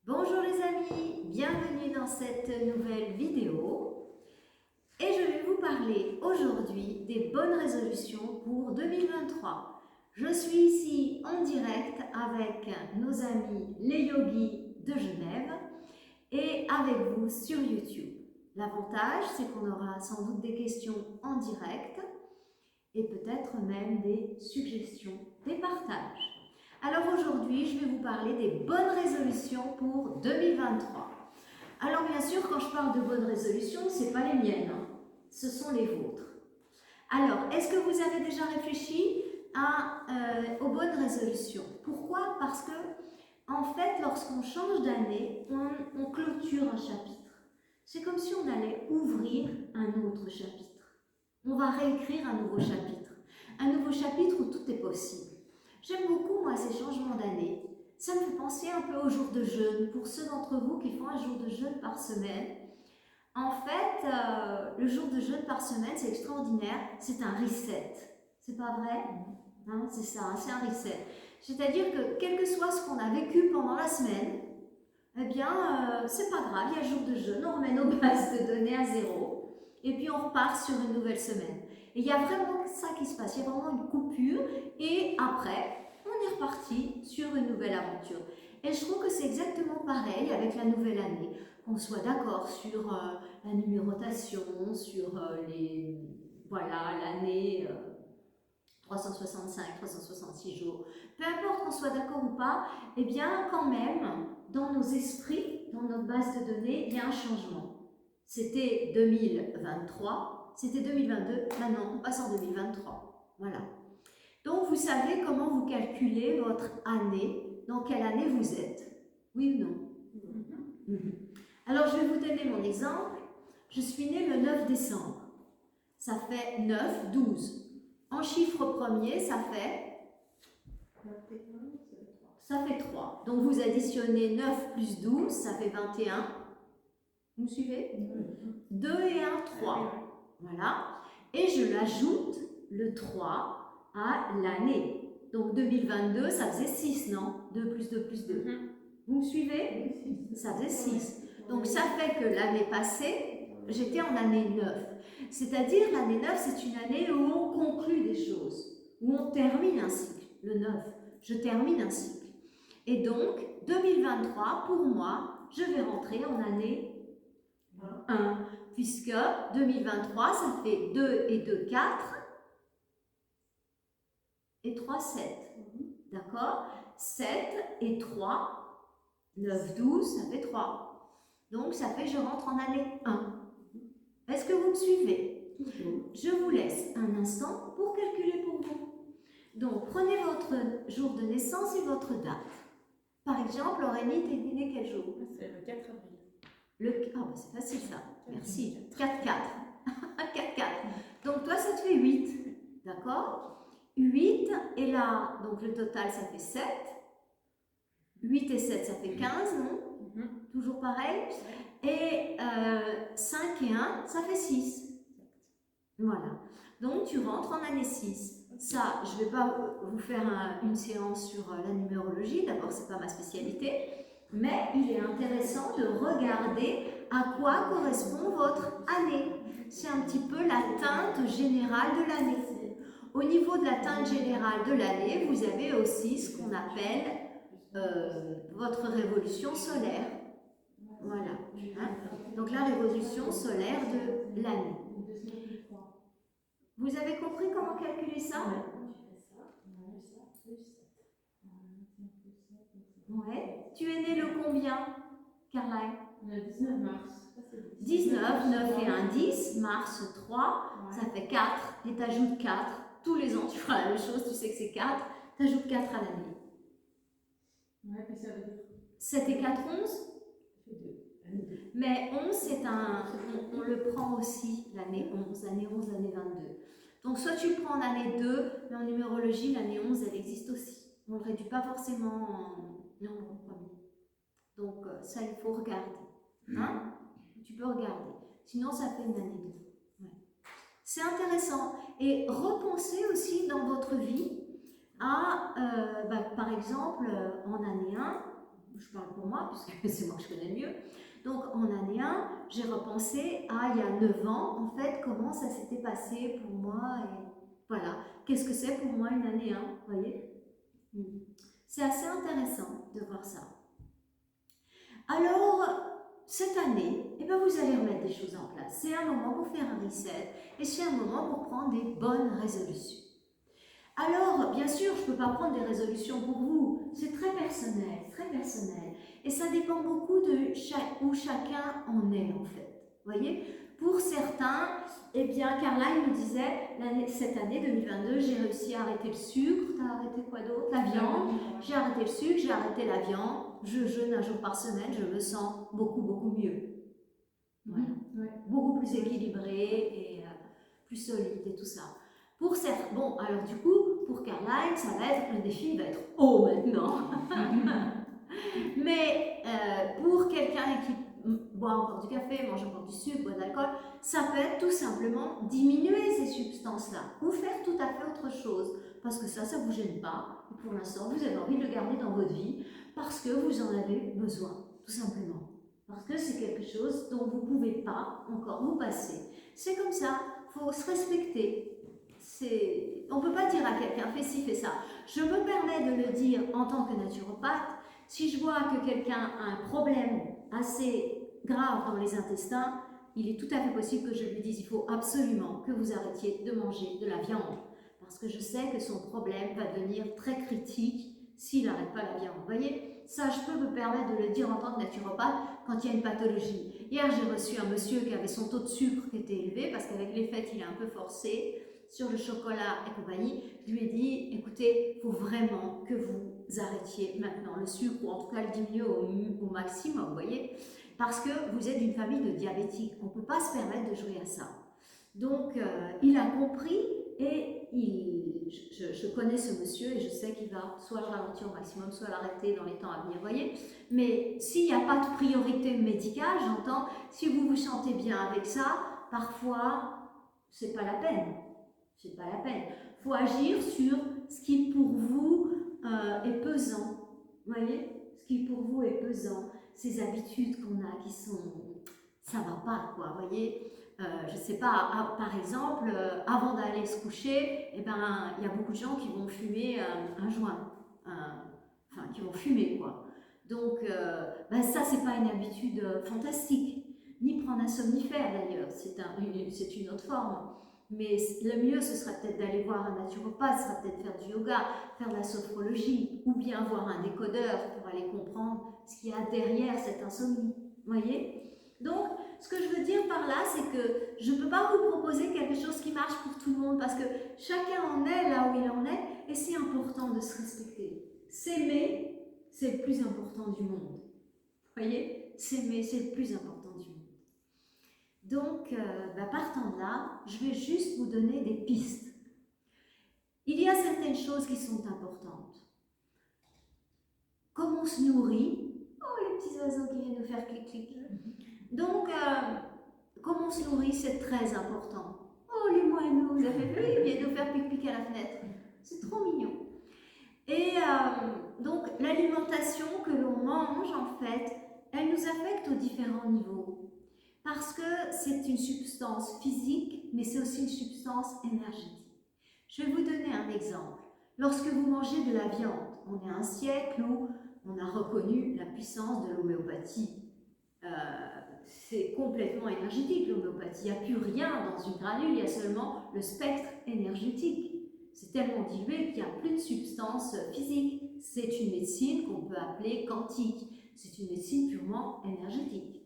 Bonjour les amis, bienvenue dans cette nouvelle vidéo et je vais vous parler aujourd'hui des bonnes résolutions pour 2023. Je suis ici en direct avec nos amis les yogis de Genève et avec vous sur YouTube. L'avantage, c'est qu'on aura sans doute des questions en direct et peut-être même des suggestions, des partages. Alors aujourd'hui, je vais vous parler des bonnes résolutions pour 2023. Alors bien sûr, quand je parle de bonnes résolutions, ce n'est pas les miennes, hein. Ce sont les vôtres. Alors, est-ce que vous avez déjà réfléchi aux bonnes résolutions? Pourquoi? Parce que, en fait, lorsqu'on change d'année, on clôture un chapitre. C'est comme si on allait ouvrir un autre chapitre. On va réécrire un nouveau chapitre. Un nouveau chapitre où tout est possible. J'aime beaucoup, moi, ces changements d'année. Ça me fait penser un peu au jour de jeûne. Pour ceux d'entre vous qui font un jour de jeûne par semaine, en fait, le jour de jeûne par semaine, c'est extraordinaire. C'est un reset. C'est pas vrai? Hein, c'est ça, c'est un reset. C'est-à-dire que quel que soit ce qu'on a vécu pendant la semaine, eh bien, c'est pas grave, il y a jour de jeûne, on remet nos bases de données à zéro et puis on repart sur une nouvelle semaine. Et il y a vraiment ça qui se passe, il y a vraiment une coupure et après, on est reparti sur une nouvelle aventure. Et je trouve que c'est exactement pareil avec la nouvelle année, qu'on soit d'accord sur la numérotation, sur voilà, l'année 365, 366 jours, peu importe qu'on soit d'accord ou pas, eh bien quand même, dans nos esprits, dans notre base de données, il y a un changement. C'était 2023, c'était 2022, maintenant on passe en 2023. Voilà. Donc vous savez comment vous calculez votre année, dans quelle année vous êtes. Oui ou non? Alors je vais vous donner mon exemple. Je suis née le 9 décembre. Ça fait 9, 12. En chiffre premier, ça fait 3. Donc vous additionnez 9 plus 12, ça fait 21. Vous me suivez? 2 et 1, 3. Voilà. Et je l'ajoute, le 3, à l'année. Donc 2022, ça faisait 6, non? 2 plus 2 plus 2. Vous me suivez? Ça faisait 6. Donc ça fait que l'année passée, j'étais en année 9. C'est-à-dire l'année 9, c'est une année où on conclut des choses, où on termine un cycle. Le 9, je termine un cycle. Et donc, 2023, pour moi, je vais rentrer en année 1, puisque 2023, ça fait 2 et 2, 4, et 3, 7. D'accord? 7 et 3, 9, 12, ça fait 3. Donc, ça fait que je rentre en année 1. Est-ce que vous me suivez? Je vous laisse un instant pour calculer pour vous. Donc, prenez votre jour de naissance et votre date. Par exemple, Aurélie, t'es née quel jour? C'est le 4 avril. Ah, bah c'est facile ça. Merci. 4-4. 4-4. Donc, toi, ça te fait 8. D'accord? 8, et là, donc le total, ça fait 7. 8 et 7, ça fait 15, non? Toujours pareil. Et 5 et 1, ça fait 6. Voilà. Donc, tu rentres en année 6. Ça, je ne vais pas vous faire une séance sur la numérologie. D'abord, ce n'est pas ma spécialité. Mais il est intéressant de regarder à quoi correspond votre année. C'est un petit peu la teinte générale de l'année. Au niveau de la teinte générale de l'année, vous avez aussi ce qu'on appelle votre révolution solaire. Voilà. Hein? Donc la révolution solaire de l'année. Vous avez compris comment calculer ça? Ouais. Tu es né le combien, Carla? Le 19 mars. 19, 9 et 1, 10, mars 3, ça fait 4, et tu ajoutes 4. Tous les ans, tu feras la même chose, tu sais que c'est 4, tu ajoutes 4 à l'année. Ouais, puis ça veut dire 7 et 4, 11. Mais 11, c'est on le prend aussi, l'année 11, l'année 11, l'année 22. Donc soit tu le prends en année 2, mais en numérologie, l'année 11, elle existe aussi. On ne le réduit pas forcément en nombre premier. Donc ça, il faut regarder. Hein? Tu peux regarder. Sinon, ça fait une année 2. Ouais. C'est intéressant. Et repensez aussi dans votre vie à, par exemple, en année 1, je parle pour moi, puisque c'est moi que je connais le mieux. Donc en année 1, j'ai repensé à il y a 9 ans, en fait, comment ça s'était passé pour moi. Et voilà, qu'est-ce que c'est pour moi une année 1, vous voyez? C'est assez intéressant de voir ça. Alors, cette année, eh bien, vous allez remettre des choses en place. C'est un moment pour faire un reset et c'est un moment pour prendre des bonnes résolutions. Alors, bien sûr, je ne peux pas prendre des résolutions pour vous. C'est très personnel, très personnel. Et ça dépend beaucoup de où chacun en est, en fait. Vous voyez? Pour certains, eh bien, Carla, il me disait, cette année 2022, j'ai réussi à arrêter le sucre. Tu as arrêté quoi d'autre? La viande. J'ai arrêté le sucre, j'ai arrêté la viande. Je jeûne un jour par semaine, je me sens beaucoup, beaucoup mieux. Voilà. Beaucoup plus équilibrée et plus solide et tout ça. Pour certains, bon, alors du coup, pour Caroline, ça va être, le défi va être haut maintenant. Mais pour quelqu'un qui boit encore du café, mange encore du sucre, boit de l'alcool, ça peut être tout simplement diminuer ces substances-là ou faire tout à fait autre chose. Parce que ça ne vous gêne pas. Et pour l'instant, vous avez envie de le garder dans votre vie parce que vous en avez besoin, tout simplement. Parce que c'est quelque chose dont vous ne pouvez pas encore vous passer. C'est comme ça, il faut se respecter. On ne peut pas dire à quelqu'un fais ci, fais ça. Je me permets de le dire en tant que naturopathe. Si je vois que quelqu'un a un problème assez grave dans les intestins, il est tout à fait possible que je lui dise il faut absolument que vous arrêtiez de manger de la viande. Parce que je sais que son problème va devenir très critique s'il n'arrête pas la viande. Vous voyez, ça je peux me permettre de le dire en tant que naturopathe quand il y a une pathologie. Hier j'ai reçu un monsieur qui avait son taux de sucre qui était élevé parce qu'avec les fêtes il est un peu forcé sur le chocolat et compagnie. Je lui ai dit écoutez, il faut vraiment que vous arrêtiez maintenant le sucre ou en tout cas le diminuer au maximum, vous voyez, parce que vous êtes une famille de diabétiques. On ne peut pas se permettre de jouer à ça. Donc il a compris et je connais ce monsieur et je sais qu'il va soit le ralentir au maximum, soit l'arrêter dans les temps à venir, voyez. Mais s'il n'y a pas de priorité médicale, j'entends, si vous vous sentez bien avec ça, parfois, c'est pas la peine. C'est pas la peine. Il faut agir sur ce qui pour vous est pesant, voyez. Ce qui pour vous est pesant, ces habitudes qu'on a qui sont, ça va pas, quoi, voyez. Je sais pas, par exemple, avant d'aller se coucher, eh ben, il y a beaucoup de gens qui vont fumer un joint, enfin, qui vont fumer, quoi. Donc, ben, ça, c'est pas une habitude fantastique, ni prendre un somnifère d'ailleurs, c'est une autre forme. Mais le mieux, ce serait peut-être d'aller voir un naturopathe, ce serait peut-être faire du yoga, faire de la sophrologie, ou bien voir un décodeur pour aller comprendre ce qu'il y a derrière cette insomnie, voyez. Donc, ce que je veux dire par là, c'est que je ne peux pas vous proposer quelque chose qui marche pour tout le monde parce que chacun en est là où il en est et c'est important de se respecter. S'aimer, c'est le plus important du monde. Vous voyez, s'aimer, c'est le plus important du monde. Donc, partant de là, je vais juste vous donner des pistes. Il y a certaines choses qui sont importantes. Comment on se nourrit. Oh, les petits oiseaux qui viennent nous faire clic-clic. Donc, comment on se nourrit, c'est très important. Oh, les moineaux, vous avez vu, ils viennent nous faire pique-pique à la fenêtre. C'est trop mignon. Et donc, l'alimentation que l'on mange, en fait, elle nous affecte aux différents niveaux. Parce que c'est une substance physique, mais c'est aussi une substance énergétique. Je vais vous donner un exemple. Lorsque vous mangez de la viande, on est à un siècle où on a reconnu la puissance de l'homéopathie. C'est complètement énergétique l'homéopathie. Il n'y a plus rien dans une granule, il y a seulement le spectre énergétique. C'est tellement dilué qu'il n'y a plus de substance physique. C'est une médecine qu'on peut appeler quantique. C'est une médecine purement énergétique.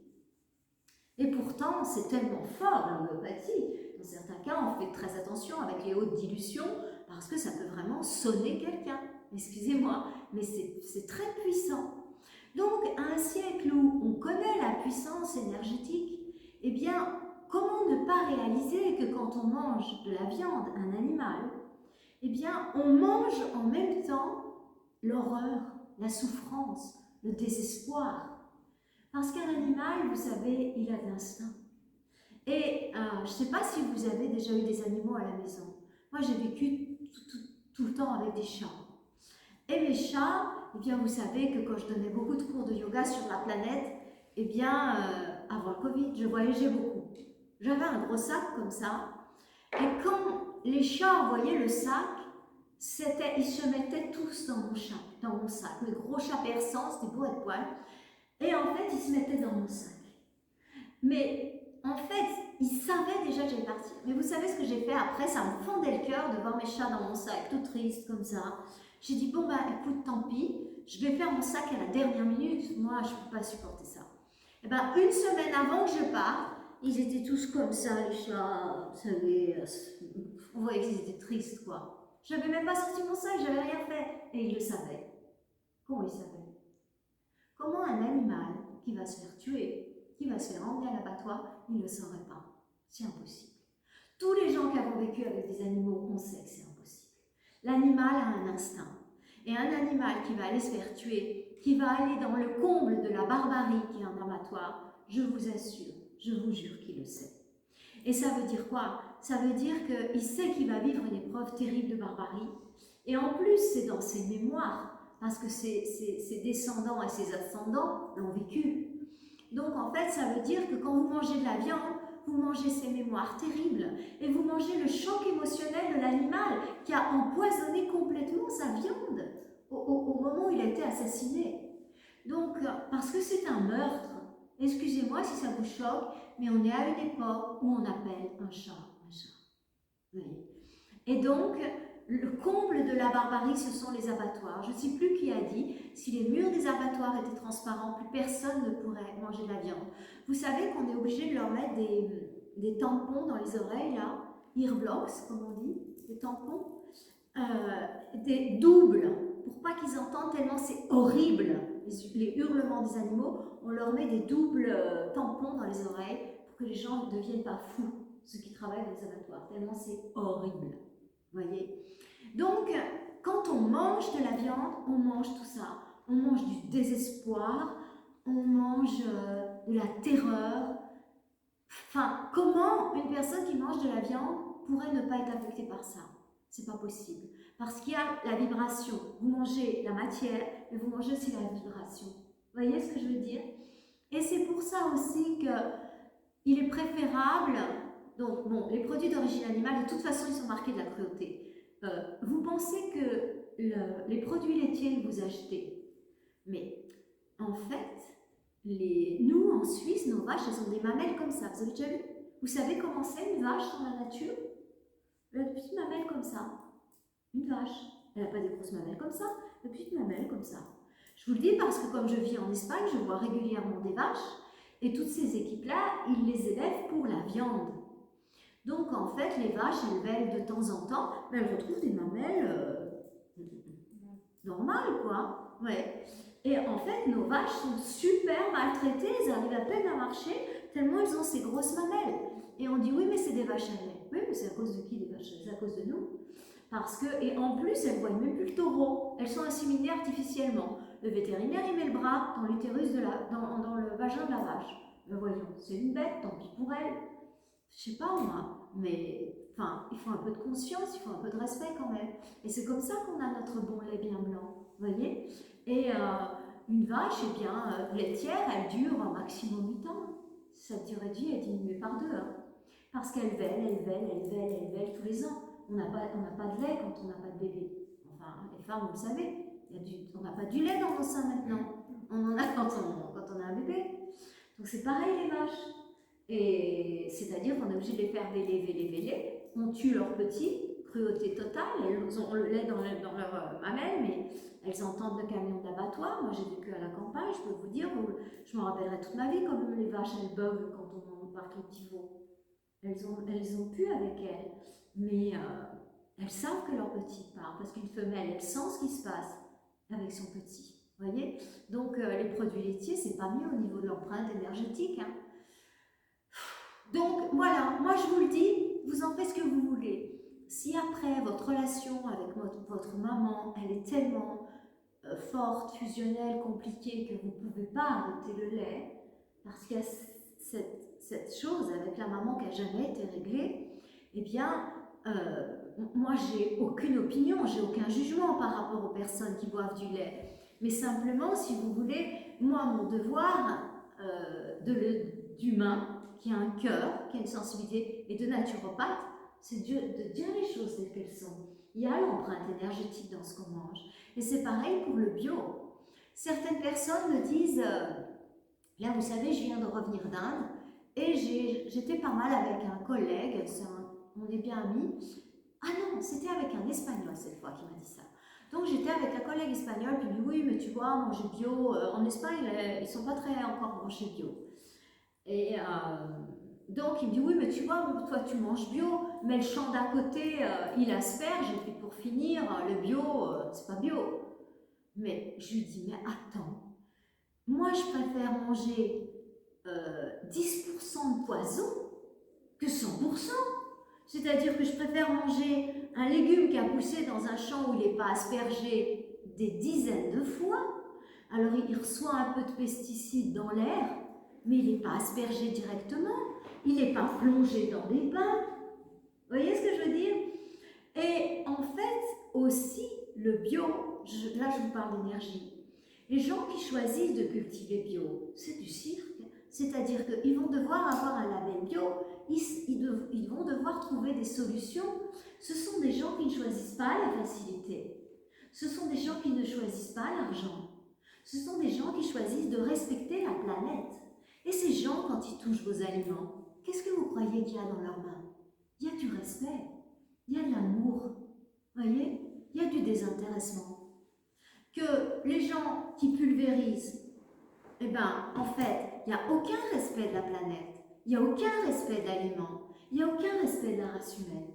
Et pourtant, c'est tellement fort l'homéopathie. Dans certains cas, on fait très attention avec les hautes dilutions parce que ça peut vraiment sonner quelqu'un. Excusez-moi, mais c'est très puissant. Donc, à un siècle où on connaît la puissance énergétique, eh bien, comment ne pas réaliser que quand on mange de la viande, un animal, eh bien, on mange en même temps l'horreur, la souffrance, le désespoir. Parce qu'un animal, vous savez, il a de l'instinct. Et je ne sais pas si vous avez déjà eu des animaux à la maison. Moi, j'ai vécu tout le temps avec des chats. Et mes chats, eh bien, vous savez que quand je donnais beaucoup de cours de yoga sur la planète, eh bien, avant le Covid, je voyageais beaucoup. J'avais un gros sac comme ça, et quand les chats voyaient le sac, ils se mettaient tous dans mon sac. Le gros chat persan, c'était bourré de poils, et en fait, ils se mettaient dans mon sac. Mais en fait, ils savaient déjà que j'allais partir. Mais vous savez ce que j'ai fait après? Ça me fendait le cœur de voir mes chats dans mon sac, tout triste comme ça. J'ai dit, bon, bah écoute, tant pis, je vais faire mon sac à la dernière minute. Moi, je ne peux pas supporter ça. Et bien, une semaine avant que je parte, ils étaient tous comme ça, les chats. Vous savez, on voyait qu'ils étaient tristes, quoi. Je n'avais même pas sorti mon sac, j'avais rien fait. Et ils le savaient. Comment ils savaient? Comment un animal qui va se faire tuer, qui va se faire emmener à l'abattoir, il ne le saurait pas? C'est impossible. Tous les gens qui avons vécu avec des animaux, on sait que c'est impossible. L'animal a un instinct. Et un animal qui va aller se faire tuer, qui va aller dans le comble de la barbarie qui est un abattoir, je vous assure, je vous jure qu'il le sait. Et ça veut dire quoi? Ça veut dire qu'il sait qu'il va vivre une épreuve terrible de barbarie. Et en plus, c'est dans ses mémoires, parce que ses descendants et ses ascendants l'ont vécu. Donc en fait, ça veut dire que quand vous mangez de la viande, vous mangez ces mémoires terribles et vous mangez le choc émotionnel de l'animal qui a empoisonné complètement sa viande au moment où il a été assassiné. Donc, parce que c'est un meurtre, excusez-moi si ça vous choque, mais on est à une époque où on appelle un chat un chat. Oui. Et donc, le comble de la barbarie, ce sont les abattoirs. Je ne sais plus qui a dit, si les murs des abattoirs étaient transparents, plus personne ne pourrait manger de la viande. Vous savez qu'on est obligé de leur mettre des tampons dans les oreilles, là, earblocks, comme on dit, des tampons, des doubles, pour pas qu'ils entendent tellement c'est horrible, les hurlements des animaux. On leur met des doubles tampons dans les oreilles pour que les gens ne deviennent pas fous, ceux qui travaillent dans les abattoirs, tellement c'est horrible. Voyez? Donc, quand on mange de la viande, on mange tout ça. On mange du désespoir, on mange de la terreur. Enfin, comment une personne qui mange de la viande pourrait ne pas être affectée par ça? C'est pas possible. Parce qu'il y a la vibration. Vous mangez la matière, mais vous mangez aussi la vibration. Vous voyez ce que je veux dire? Et c'est pour ça aussi qu'il est préférable. Donc, bon, les produits d'origine animale, de toute façon, ils sont marqués de la cruauté. Vous pensez que les produits laitiers que vous achetez, mais en fait, nous en Suisse, nos vaches, elles ont des mamelles comme ça. Vous avez déjà vu? Vous savez comment c'est une vache dans la nature? Elle a des petites mamelles comme ça. Une vache. Elle n'a pas des grosses mamelles comme ça, des petites mamelles comme ça. Je vous le dis parce que comme je vis en Espagne, je vois régulièrement des vaches et toutes ces équipes-là, ils les élèvent pour la viande. Donc en fait, les vaches, elles bêlent de temps en temps, mais elles retrouvent des mamelles normales, quoi. Ouais. Et en fait, nos vaches sont super maltraitées, elles arrivent à peine à marcher, tellement elles ont ces grosses mamelles. Et on dit, oui, mais c'est des vaches à lait. Oui, mais c'est à cause de qui les vaches à lait? C'est à cause de nous. Parce que, et en plus, elles ne voient même plus le taureau, elles sont inséminées artificiellement. Le vétérinaire, il met le bras dans l'utérus dans le vagin de la vache. Ben voyons, c'est une bête, tant pis pour elle. Je sais pas moi, mais enfin, il faut un peu de conscience, il faut un peu de respect quand même. Et c'est comme ça qu'on a notre bon lait bien blanc, vous voyez? Et une vache, eh bien, laitière, elle dure un maximum 8 ans. Sa durée de vie est diminuée par 2, hein, parce qu'elle vèle tous les ans. On n'a pas de lait quand on n'a pas de bébé. Enfin, les femmes, vous le savez, on n'a pas du lait dans nos seins maintenant. On en a quand on a un bébé. Donc c'est pareil les vaches. Et c'est-à-dire qu'on est obligé de les faire véler. On tue leurs petits, cruauté totale. Elles ont le lait dans leur mamelle, mais elles entendent le camion d'abattoir. Moi j'ai vécu à la campagne, je peux vous dire, je me rappellerai toute ma vie comme les vaches elles beuglent quand on embarque les petits veaux. Elles ont pu avec elles, mais elles savent que leur petit part, parce qu'une femelle, elle sent ce qui se passe avec son petit. Voyez? Donc les produits laitiers, c'est pas mieux au niveau de l'empreinte énergétique. Hein. Donc voilà, moi je vous le dis, vous en faites ce que vous voulez. Si après votre relation avec votre maman, elle est tellement forte, fusionnelle, compliquée que vous ne pouvez pas arrêter le lait, parce qu'il y a cette chose avec la maman qui n'a jamais été réglée, eh bien, moi j'ai aucune opinion, j'ai aucun jugement par rapport aux personnes qui boivent du lait. Mais simplement, si vous voulez, moi, mon devoir d'humain, qui a un cœur, qui a une sensibilité, et de naturopathe, c'est de dire les choses telles qu'elles sont. Il y a l'empreinte énergétique dans ce qu'on mange. Et c'est pareil pour le bio. Certaines personnes me disent, là vous savez, je viens de revenir d'Inde, et j'étais pas mal avec un collègue, on est bien amis. Ah non, c'était avec un Espagnol cette fois qui m'a dit ça. Donc j'étais avec un collègue espagnol, puis il me dit oui, mais tu vois, manger bio, en Espagne, ils sont pas très encore branchés bio. Et donc il me dit oui, mais tu vois, toi tu manges bio, mais le champ d'à côté, il asperge, et puis pour finir, le bio, c'est pas bio. Mais je lui dis, mais attends, moi je préfère manger 10% de poison que 100%. C'est-à-dire que je préfère manger un légume qui a poussé dans un champ où il n'est pas aspergé des dizaines de fois. Alors il reçoit un peu de pesticides dans l'air, mais il n'est pas aspergé directement. Il n'est pas plongé dans des bains. Vous voyez ce que je veux dire? Et en fait, aussi, le bio, là je vous parle d'énergie. Les gens qui choisissent de cultiver bio, c'est du cirque. C'est-à-dire qu'ils vont devoir avoir un label bio, ils vont devoir trouver des solutions. Ce sont des gens qui ne choisissent pas la facilité. Ce sont des gens qui ne choisissent pas l'argent. Ce sont des gens qui choisissent de respecter la planète. Et ces gens, quand ils touchent vos aliments, qu'est-ce que vous croyez qu'il y a dans leurs mains? Il y a du respect, il y a de l'amour, voyez? Il y a du désintéressement. Que les gens qui pulvérisent, eh bien, en fait, il n'y a aucun respect de la planète, il n'y a aucun respect de l'aliment, il n'y a aucun respect de la race humaine.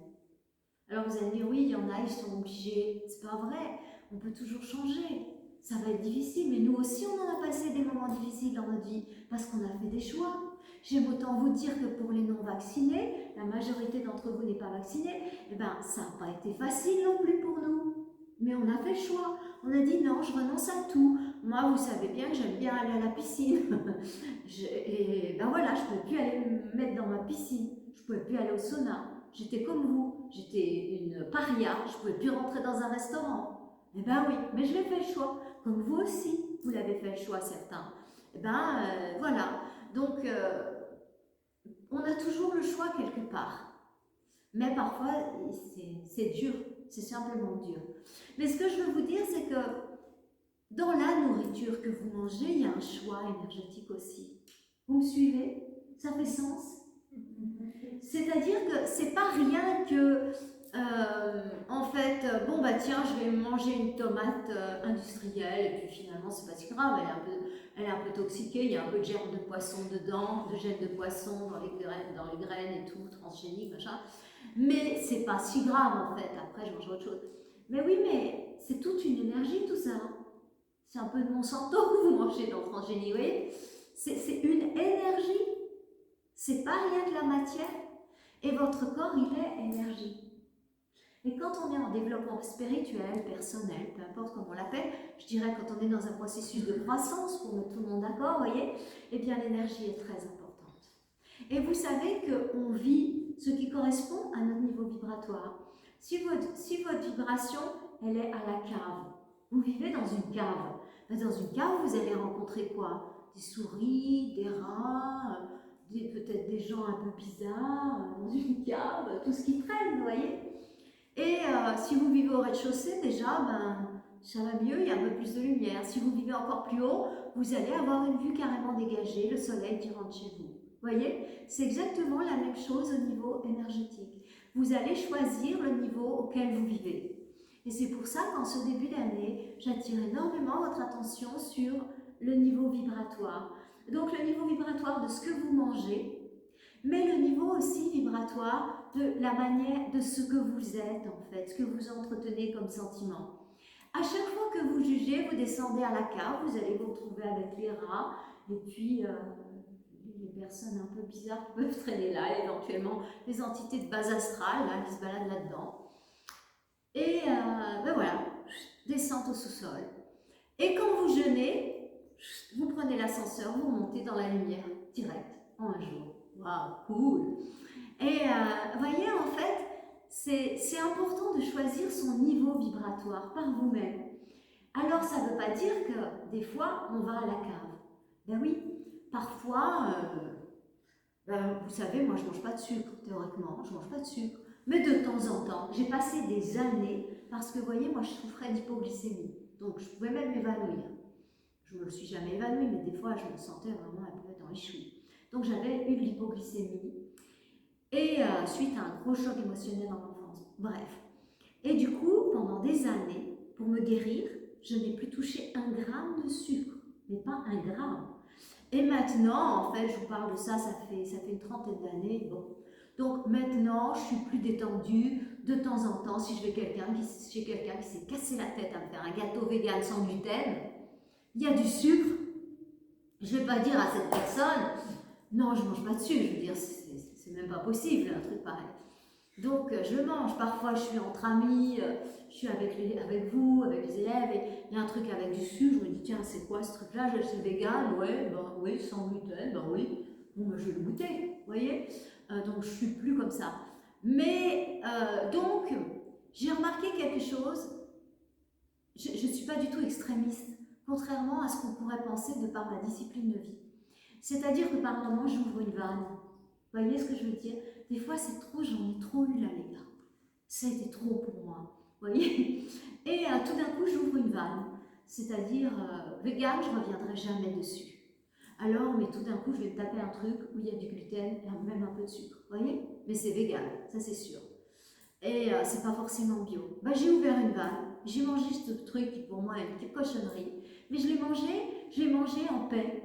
Alors vous allez dire, oui, il y en a, ils sont obligés. C'est pas vrai, on peut toujours changer. Ça va être difficile, mais nous aussi, on en a passé des moments difficiles dans notre vie, parce qu'on a fait des choix. J'aime autant vous dire que pour les non-vaccinés, la majorité d'entre vous n'est pas vaccinée, eh bien, ça n'a pas été facile non plus pour nous. Mais on a fait le choix. On a dit non, je renonce à tout. Moi, vous savez bien que j'aime bien aller à la piscine. Et ben voilà, je ne pouvais plus aller me mettre dans ma piscine. Je ne pouvais plus aller au sauna. J'étais comme vous. J'étais une paria. Je ne pouvais plus rentrer dans un restaurant. Eh ben oui, mais je l'ai fait le choix. Comme vous aussi, vous l'avez fait le choix, certains. Eh ben voilà. Donc, on a toujours le choix quelque part. Mais parfois, c'est dur. C'est simplement dur. Mais ce que je veux vous dire, c'est que dans la nourriture que vous mangez, il y a un choix énergétique aussi. Vous me suivez? Ça fait sens? C'est-à-dire que c'est pas rien que, en fait, bon bah tiens, je vais manger une tomate industrielle et puis finalement c'est pas si grave, elle est un peu toxiquée, il y a un peu de germes de poisson dedans, de gènes de poisson dans les graines et tout, transgénique, machin. Mais c'est pas si grave en fait, après je mange autre chose. Mais oui, mais c'est toute une énergie tout ça. C'est un peu de Monsanto que vous mangez dans le transgénique, vous voyez? C'est une énergie. C'est pas rien que la matière. Et votre corps, il est énergie. Et quand on est en développement spirituel, personnel, peu importe comment on l'appelle, je dirais quand on est dans un processus de croissance, pour mettre tout le monde d'accord, vous voyez, eh bien l'énergie est très importante. Et vous savez qu'on vit ce qui correspond à notre niveau vibratoire. Si votre vibration, elle est à la cave, vous vivez dans une cave. Dans une cave, vous allez rencontrer quoi? Des souris, des rats, peut-être des gens un peu bizarres dans une cave, tout ce qui traîne, vous voyez. Et si vous vivez au rez-de-chaussée, déjà, ça va mieux, il y a un peu plus de lumière. Si vous vivez encore plus haut, vous allez avoir une vue carrément dégagée, le soleil qui rentre chez vous. Vous voyez, c'est exactement la même chose au niveau énergétique. Vous allez choisir le niveau auquel vous vivez. Et c'est pour ça qu'en ce début d'année, j'attire énormément votre attention sur le niveau vibratoire. Donc le niveau vibratoire de ce que vous mangez, mais le niveau aussi vibratoire de la manière de ce que vous êtes en fait, ce que vous entretenez comme sentiment. À chaque fois que vous jugez, vous descendez à la cave, vous allez vous retrouver avec les rats et puis les personnes un peu bizarres qui peuvent traîner là, éventuellement les entités de base astrale là, qui se baladent là-dedans. Et voilà, descente au sous-sol. Et quand vous jeûnez, vous prenez l'ascenseur, vous montez dans la lumière direct en un jour. Waouh, cool! Et vous voyez, en fait, c'est important de choisir son niveau vibratoire par vous-même. Alors, ça ne veut pas dire que des fois, on va à la cave. Ben oui, parfois, vous savez, moi, je ne mange pas de sucre, théoriquement, je ne mange pas de sucre. Mais de temps en temps, j'ai passé des années, parce que, vous voyez, moi, je souffrais d'hypoglycémie. Donc, je pouvais même m'évanouir. Je ne me le suis jamais évanouie, mais des fois, je me sentais vraiment un peu dans les choux. Donc, j'avais eu de l'hypoglycémie, et suite à un gros choc émotionnel dans l'enfance. Bref. Et du coup, pendant des années, pour me guérir, je n'ai plus touché 1 gramme de sucre, mais pas 1 gramme. Et maintenant, en fait, je vous parle de ça, ça fait une trentaine d'années. Bon. Donc maintenant, je suis plus détendue. De temps en temps, si je vais chez quelqu'un qui s'est cassé la tête à me faire un gâteau vegan sans gluten, il y a du sucre. Je ne vais pas dire à cette personne, non, je ne mange pas de sucre. Je veux dire, c'est même pas possible, un truc pareil. Donc, je mange. Parfois, je suis entre amis, je suis avec vous, avec les élèves, et il y a un truc avec du sucre. Je me dis, tiens, c'est quoi ce truc-là? C'est vegan, ouais, ben oui, sans gluten, ben oui. Bon, ben, je vais le goûter, vous voyez? Donc, je suis plus comme ça. Mais, donc, j'ai remarqué quelque chose. Je ne suis pas du tout extrémiste, contrairement à ce qu'on pourrait penser de par ma discipline de vie. C'est-à-dire que par moments, j'ouvre une vanne. Vous voyez ce que je veux dire? Des fois, c'est trop, j'en ai trop eu là, les gars. Ça a été trop pour moi. Vous voyez? Et tout d'un coup, j'ouvre une vanne. C'est-à-dire, vegan, je ne reviendrai jamais dessus. Alors, mais tout d'un coup, je vais me taper un truc où il y a du gluten et même un peu de sucre. Vous voyez? Mais c'est vegan, ça c'est sûr. Et c'est pas forcément bio. Bah, j'ai ouvert une vanne, j'ai mangé ce truc qui pour moi est une petite cochonnerie, mais je l'ai mangé en paix.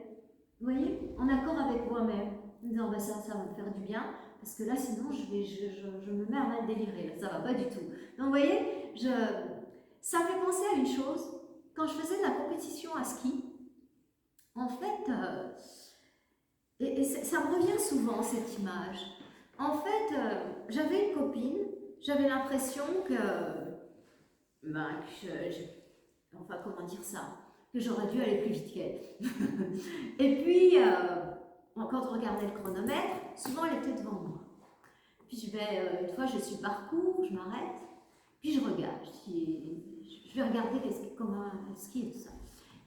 Vous voyez? En accord avec moi-même. En me disant, bah, ça va me faire du bien, parce que là, sinon, je me mets à mal délirer. Là, ça va pas du tout. Donc, vous voyez, ça me fait penser à une chose. Quand je faisais de la compétition à ski, en fait, et ça me revient souvent, cette image. En fait, j'avais une copine, j'avais l'impression que, enfin, comment dire ça, que j'aurais dû aller plus vite qu'elle. Et puis, quand on regardait le chronomètre, souvent elle était devant moi. Puis une fois, je suis le parcours, je m'arrête, puis je regarde, je vais regarder comment elle skie et tout ça.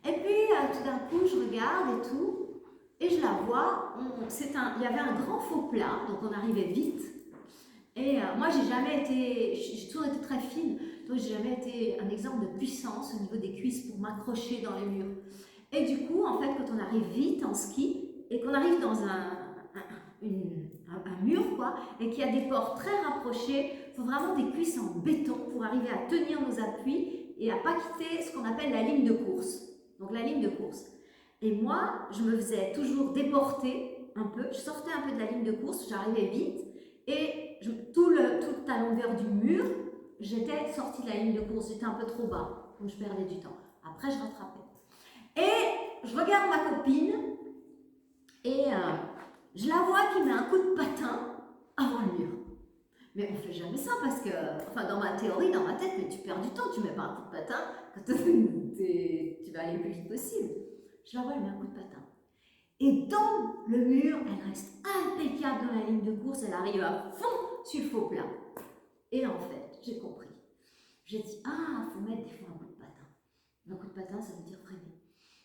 Et puis, tout d'un coup, je regarde et tout, et je la vois, il y avait un grand faux plat, donc on arrivait vite. Et moi, j'ai toujours été très fine, donc j'ai jamais été un exemple de puissance au niveau des cuisses pour m'accrocher dans les murs. Et du coup, en fait, quand on arrive vite en ski, et qu'on arrive dans un mur, quoi, et qu'il y a des ports très rapprochés, il faut vraiment des cuisses en béton pour arriver à tenir nos appuis et à ne pas quitter ce qu'on appelle la ligne de course. Donc la ligne de course. Et moi, je me faisais toujours déporter un peu, je sortais un peu de la ligne de course, j'arrivais vite, et toute la longueur du mur, j'étais sortie de la ligne de course, j'étais un peu trop bas, donc je perdais du temps. Après, je rattrapais. Et je regarde ma copine, et je la vois qui met un coup de patin avant le mur. Mais on ne fait jamais ça parce que, enfin dans ma théorie, dans ma tête, mais tu perds du temps, tu ne mets pas un coup de patin quand tu vas aller le plus vite possible. Je la vois, elle met un coup de patin. Et dans le mur, elle reste impeccable dans la ligne de course, elle arrive à fond sur le faux plat. Et en fait, j'ai compris. J'ai dit, il faut mettre des fois un coup de patin. Un coup de patin, ça veut dire freiner.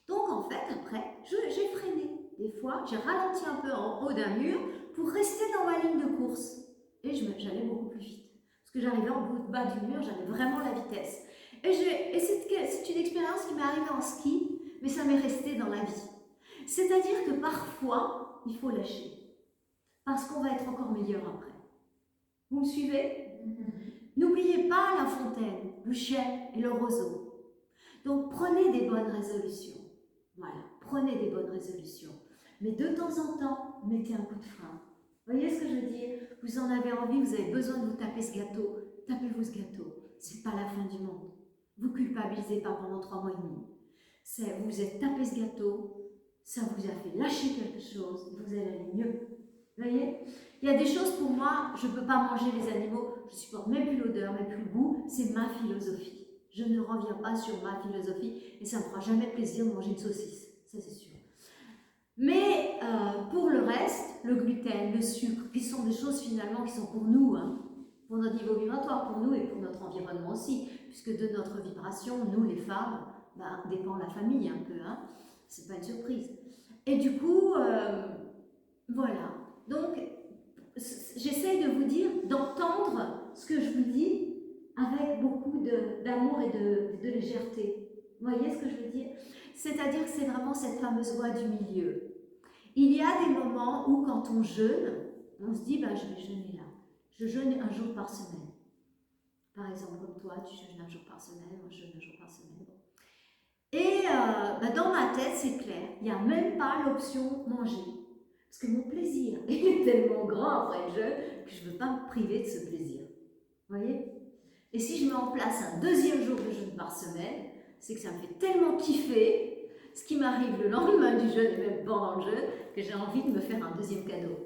Donc en fait, après, j'ai freiné. Des fois, j'ai ralenti un peu en haut d'un mur pour rester dans ma ligne de course. Et j'allais beaucoup plus vite. Parce que j'arrivais en bout de bas du mur, j'avais vraiment la vitesse. Et c'est une expérience qui m'est arrivée en ski, mais ça m'est resté dans la vie. C'est-à-dire que parfois, il faut lâcher. Parce qu'on va être encore meilleur après. Vous me suivez? N'oubliez pas la fontaine, le chêne et le roseau. Donc prenez des bonnes résolutions. Voilà, prenez des bonnes résolutions. Mais de temps en temps, mettez un coup de frein. Vous voyez ce que je veux dire? Vous en avez envie, vous avez besoin de vous taper ce gâteau. Tapez-vous ce gâteau. C'est pas la fin du monde. Vous culpabilisez pas pendant 3 mois et demi. Vous vous êtes tapé ce gâteau, ça vous a fait lâcher quelque chose, vous allez aller mieux. Vous voyez? Il y a des choses pour moi, je ne peux pas manger les animaux, je ne supporte même plus l'odeur, même plus le goût, c'est ma philosophie. Je ne reviens pas sur ma philosophie et ça ne me fera jamais plaisir de manger une saucisse, ça c'est sûr. Mais pour le reste, le gluten, le sucre, qui sont des choses finalement qui sont pour nous, hein, pour notre niveau vibratoire, pour nous et pour notre environnement aussi, puisque de notre vibration, nous les femmes, Ben, dépend de la famille un peu, hein. C'est pas une surprise. Et du coup, voilà. Donc, j'essaye de vous dire, d'entendre ce que je vous dis avec beaucoup d'amour et de légèreté. Vous voyez ce que je veux dire? C'est-à-dire que c'est vraiment cette fameuse voie du milieu. Il y a des moments où quand on jeûne, on se dit, ben, je vais jeûner là. Je jeûne un jour par semaine. Par exemple, comme toi, tu jeûnes un jour par semaine, moi je jeûne un jour par semaine. Bon. Et ben, dans ma tête, c'est clair, il n'y a même pas l'option manger. Parce que mon plaisir, il est tellement grand après le jeûne que je ne veux pas me priver de ce plaisir. Vous voyez? Et si je mets en place un deuxième jour de jeûne par semaine, c'est que ça me fait tellement kiffer ce qui m'arrive le lendemain du jeûne et même pendant le jeûne que j'ai envie de me faire un deuxième cadeau.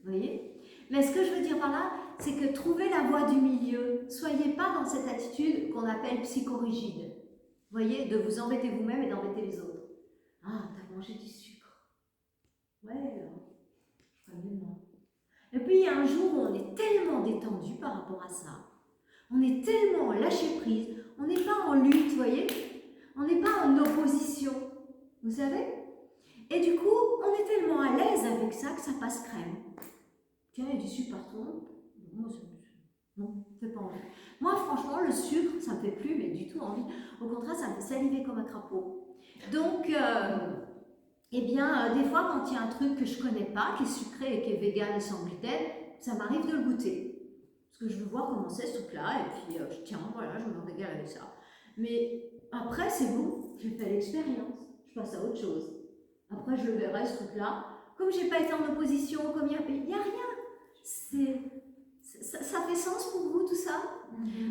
Vous voyez? Mais ce que je veux dire par là, c'est que trouvez la voie du milieu. Soyez pas dans cette attitude qu'on appelle psychorigide. Vous voyez? De vous embêter vous-même et d'embêter les autres. Ah, t'as mangé du sucre. Ouais, alors, je ferai mieux non. Et puis il y a un jour où on est tellement détendu par rapport à ça. On est tellement lâché prise. On n'est pas en lutte, vous voyez? On n'est pas en opposition. Vous savez? Et du coup, on est tellement à l'aise avec ça que ça passe crème. Tiens, il y a du sucre partout. Non, c'est pas envie. Moi, franchement, le sucre, ça me fait plus, mais du tout envie. Au contraire, ça me fait saliver comme un crapaud. Donc, eh bien, des fois, quand il y a un truc que je connais pas, qui est sucré et qui est vegan et sans gluten, ça m'arrive de le goûter. Parce que je veux voir comment c'est ce truc-là, et puis tiens, voilà, je me régale avec ça. Mais après, c'est bon, j'ai fait l'expérience, je passe à autre chose. Après, je le verrai, ce truc-là. Comme j'ai pas été en opposition, comme il n'y a rien. Ça fait sens pour vous, tout ça?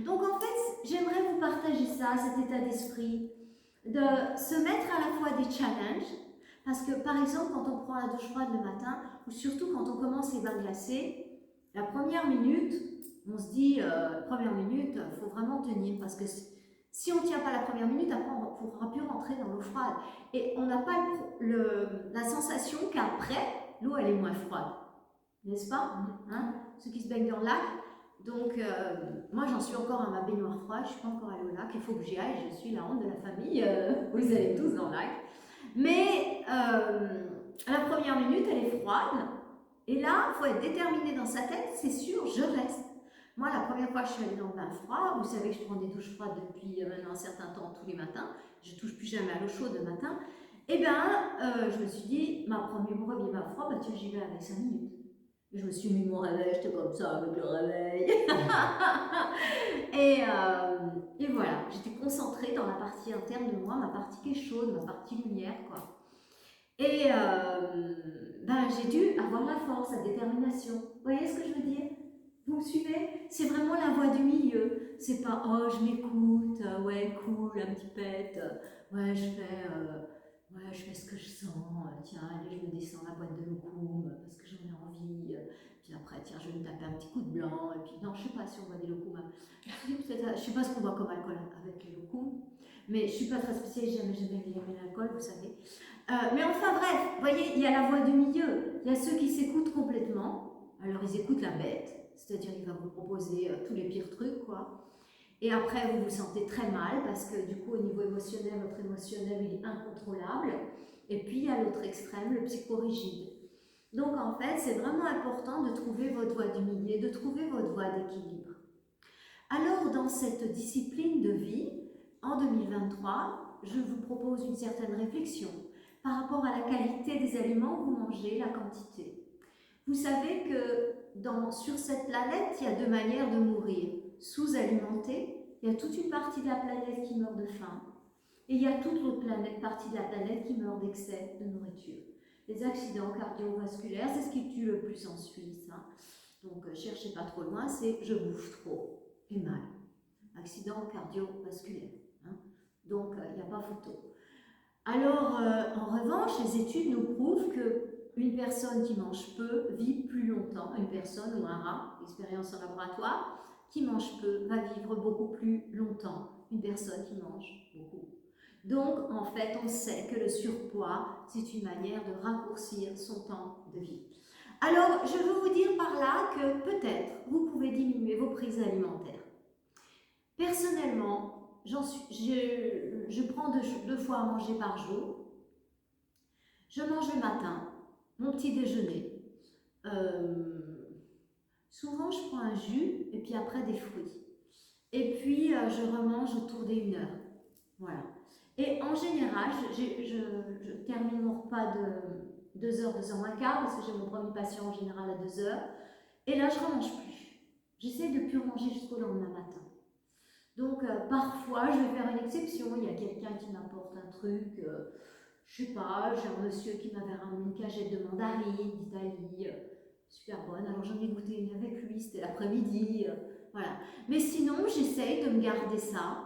Donc, en fait, j'aimerais vous partager ça, cet état d'esprit, de se mettre à la fois des challenges, parce que, par exemple, quand on prend la douche froide le matin, ou surtout quand on commence les bains glacés, la première minute, on se dit, première minute, il faut vraiment tenir, parce que si on ne tient pas la première minute, après on ne pourra plus rentrer dans l'eau froide. Et on n'a pas la sensation qu'après, l'eau elle est moins froide. N'est-ce pas? Hein? Ceux qui se baignent dans le lac. Donc, moi j'en suis encore à ma baignoire froide, je ne suis pas encore allée au lac, il faut que j'y aille, je suis la honte de la famille, vous allez tous dans le lac. Mais la première minute, elle est froide, et là, il faut être déterminé dans sa tête, c'est sûr, je reste. Moi, la première fois que je suis allée dans le bain froid, vous savez que je prends des douches froides depuis maintenant un certain temps, tous les matins, je ne touche plus jamais à l'eau chaude le matin, et bien, je me suis dit, ma première premier bain froid, bah tiens, j'y vais avec 5 minutes. Et je me suis mis mon réveil, j'étais comme ça avec le réveil. Et voilà, j'étais concentrée dans la partie interne de moi, ma partie qui est chaude, ma partie lumière, quoi. Et ben, j'ai dû avoir la force, la détermination. Vous voyez ce que je veux dire? Vous me suivez? C'est vraiment la voie du milieu. C'est pas, oh, je m'écoute, ouais, cool, un petit pet, ouais, je fais ce que je sens, tiens, allez, je me descends la boîte de loukoum parce que j'en ai envie, puis après, tiens, je vais me taper un petit coup de blanc, et puis non, je sais pas si on voit des loukoums. Je sais pas ce qu'on voit comme alcool avec les loukoums, mais je suis pas très spécialiste, jamais aimé l'alcool, vous savez. Mais enfin bref, vous voyez, il y a la voie du milieu. Il y a ceux qui s'écoutent complètement. Alors ils écoutent la bête, c'est-à-dire il va vous proposer tous les pires trucs, quoi. Et après vous vous sentez très mal parce que du coup au niveau émotionnel, votre émotionnel il est incontrôlable. Et puis il y a l'autre extrême, le psychorigide. Donc en fait c'est vraiment important de trouver votre voie du milieu, de trouver votre voie d'équilibre. Alors dans cette discipline de vie, en 2023, je vous propose une certaine réflexion par rapport à la qualité des aliments que vous mangez, la quantité. Vous savez que sur cette planète, il y a deux manières de mourir. Sous-alimenté, il y a toute une partie de la planète qui meurt de faim, et il y a toute l'autre partie de la planète qui meurt d'excès de nourriture. Les accidents cardiovasculaires, c'est ce qui tue le plus en Suisse. Hein. Donc, cherchez pas trop loin, c'est je bouffe trop et mal. Accident cardiovasculaire. Hein. Donc, il n'y a pas photo. Alors, en revanche, les études nous prouvent qu'une personne qui mange peu vit plus longtemps. Une personne ou un rat, expérience en laboratoire, qui mange peu va vivre beaucoup plus longtemps. Une personne qui mange beaucoup. Donc, en fait, on sait que le surpoids, c'est une manière de raccourcir son temps de vie. Alors, je veux vous dire par là que peut-être vous pouvez diminuer vos prises alimentaires. Personnellement, je prends deux fois à manger par jour. Je mange le matin, mon petit déjeuner. Souvent, je prends un jus et puis après des fruits. Et puis, je remange autour des 1 heure. Voilà. Et en général, je termine mon repas de 2h, 2h moins quart, parce que j'ai mon premier patient en général à 2h. Et là, je ne remange plus. J'essaie de ne plus manger jusqu'au lendemain matin. Donc, parfois, je vais faire une exception. Il y a quelqu'un qui m'apporte un truc, je ne sais pas, j'ai un monsieur qui m'avait ramené une cagette de mandarines d'Italie, super bonne. Alors, j'en ai goûté une avec lui, c'était l'après-midi. Voilà. Mais sinon, j'essaye de me garder ça,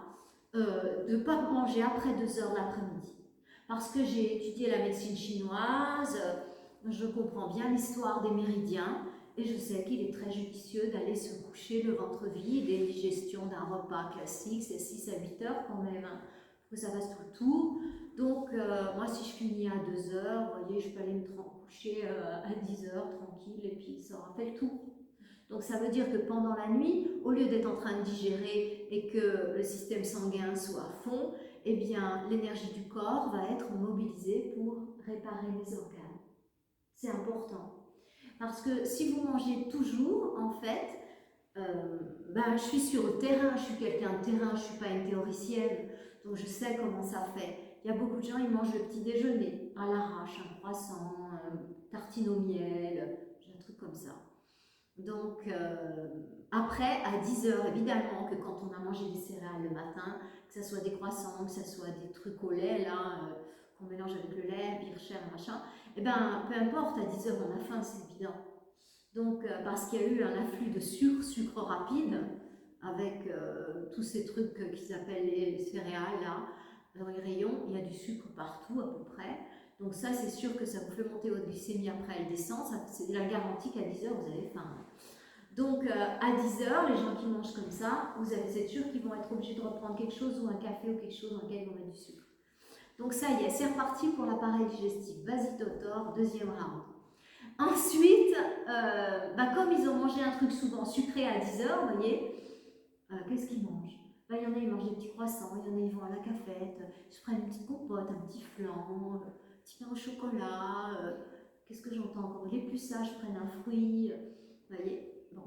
de ne pas manger après 2h l'après-midi. Parce que j'ai étudié la médecine chinoise, je comprends bien l'histoire des méridiens, et je sais qu'il est très judicieux d'aller se coucher le ventre vide et digestion d'un repas classique, c'est 6 à 8 heures quand même, hein, pour que ça fasse tout le tour. Donc, moi, si je finis à 2h, vous voyez, je peux aller me coucher à 10h tranquille, et puis ça aura fait le tour. Donc ça veut dire que pendant la nuit, au lieu d'être en train de digérer et que le système sanguin soit à fond, eh bien l'énergie du corps va être mobilisée pour réparer les organes. C'est important. Parce que si vous mangez toujours, en fait, je suis sur le terrain, je suis quelqu'un de terrain, je ne suis pas une théoricienne, donc je sais comment ça fait. Il y a beaucoup de gens, ils mangent le petit déjeuner à l'arrache, un croissant, tartine au miel, un truc comme ça. Donc, après, à 10h, évidemment, que quand on a mangé des céréales le matin, que ce soit des croissants, que ce soit des trucs au lait, là, qu'on mélange avec le lait, Bircher, machin, eh ben, peu importe, à 10h, on a faim, c'est évident. Donc, parce qu'il y a eu un afflux de sucre rapide, avec tous ces trucs qu'ils appellent les céréales, là, dans les rayons, il y a du sucre partout, à peu près. Donc ça, c'est sûr que ça vous fait monter votre glycémie, après elle descend, c'est la garantie qu'à 10h, vous avez faim. Donc à 10h, les gens qui mangent comme ça, vous êtes sûr qu'ils vont être obligés de reprendre quelque chose ou un café ou quelque chose dans lequel ils vont mettre du sucre. Donc ça y est, c'est reparti pour l'appareil digestif. Vas-y Totor, deuxième round. Ensuite, comme ils ont mangé un truc souvent sucré à 10h, vous voyez, qu'est-ce qu'ils mangent? Il y en a, ils mangent des petits croissants, il y en a, ils vont à la cafette, ils se prennent une petite compote, un petit flan, un petit pain au chocolat, qu'est-ce que j'entends encore? Les plus sages prennent un fruit, vous voyez. Bon.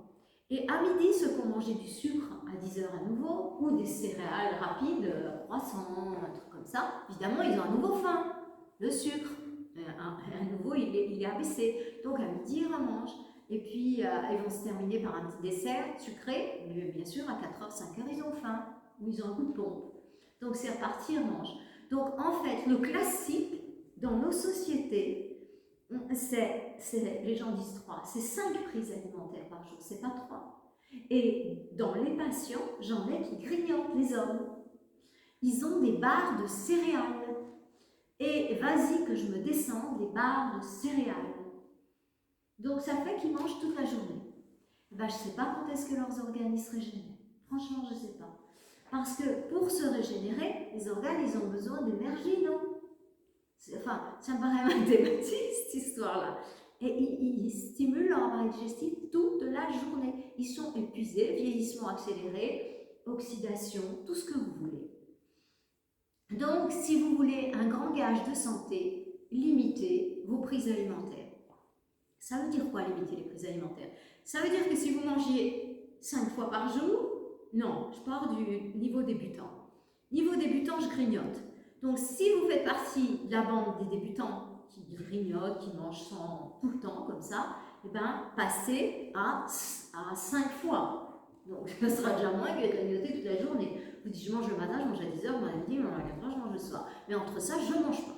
Et à midi, ceux qui ont mangé du sucre à 10h à nouveau, ou des céréales rapides, croissant, un truc comme ça, évidemment, ils ont à nouveau faim. Le sucre, à nouveau, il est abaissé. Donc à midi, ils remangent. Et puis, ils vont se terminer par un petit dessert sucré, mais bien sûr, à 4h, 5h, ils ont faim, ou ils ont un coup de pompe. Donc c'est reparti, ils mangent. Donc en fait, le classique dans nos sociétés, les gens disent 3, c'est 5 prises alimentaires par jour, c'est pas 3. Et dans les patients, j'en ai qui grignotent, les hommes. Ils ont des barres de céréales. Et vas-y que je me descende des barres de céréales. Donc ça fait qu'ils mangent toute la journée. Je ne sais pas quand est-ce que leurs organes se régénèrent. Franchement, je ne sais pas. Parce que pour se régénérer, les organes, ils ont besoin d'énergie, non? Enfin, ça me paraît mathématique, cette histoire-là. Et ils stimulent leur appareil digestif toute la journée. Ils sont épuisés, vieillissement accéléré, oxydation, tout ce que vous voulez. Donc, si vous voulez un grand gage de santé, limitez vos prises alimentaires. Ça veut dire quoi, limiter les prises alimentaires? Ça veut dire que si vous mangez 5 fois par jour, non, je pars du niveau débutant. Niveau débutant, je grignote. Donc, si vous faites partie de la bande des débutants qui grignotent, qui mangent sans tout le temps, comme ça, eh ben, passez à 5 fois. Donc, ça sera déjà moins que de grignoter toute la journée. Vous dites, je mange le matin, je mange à 10h, je mange à midi, je mange à 4h, je mange le soir. Mais entre ça, je ne mange pas.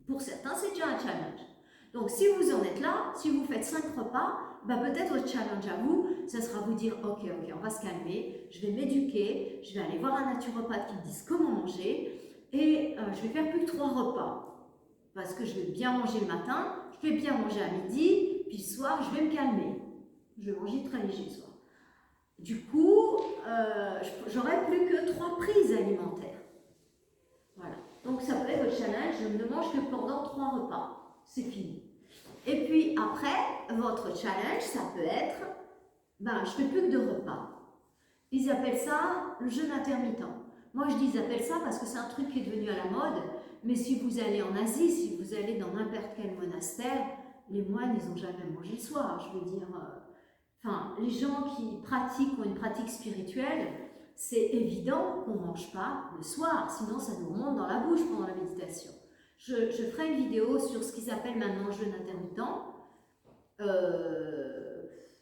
Pour certains, c'est déjà un challenge. Donc, si vous en êtes là, si vous faites 5 repas, peut-être votre challenge à vous, ça sera vous dire, ok, on va se calmer, je vais m'éduquer, je vais aller voir un naturopathe qui me dise comment manger, et je vais faire plus que 3 repas. Parce que je vais bien manger le matin, je vais bien manger à midi, puis le soir, je vais me calmer. Je vais manger très léger le soir. Du coup, j'aurai plus que 3 prises alimentaires. Voilà. Donc, ça peut être votre challenge, je ne mange que pendant 3 repas. C'est fini. Et puis après, votre challenge, ça peut être, je fais plus que 2 repas. Ils appellent ça le jeûne intermittent. Moi, je dis, ils appellent ça parce que c'est un truc qui est devenu à la mode. Mais si vous allez en Asie, si vous allez dans n'importe quel monastère, les moines, ils n'ont jamais mangé le soir. Je veux dire, enfin, les gens qui pratiquent, ont une pratique spirituelle, c'est évident qu'on ne mange pas le soir, sinon ça nous remonte dans la bouche pendant la méditation. Je ferai une vidéo sur ce qu'ils appellent maintenant jeûne intermittent.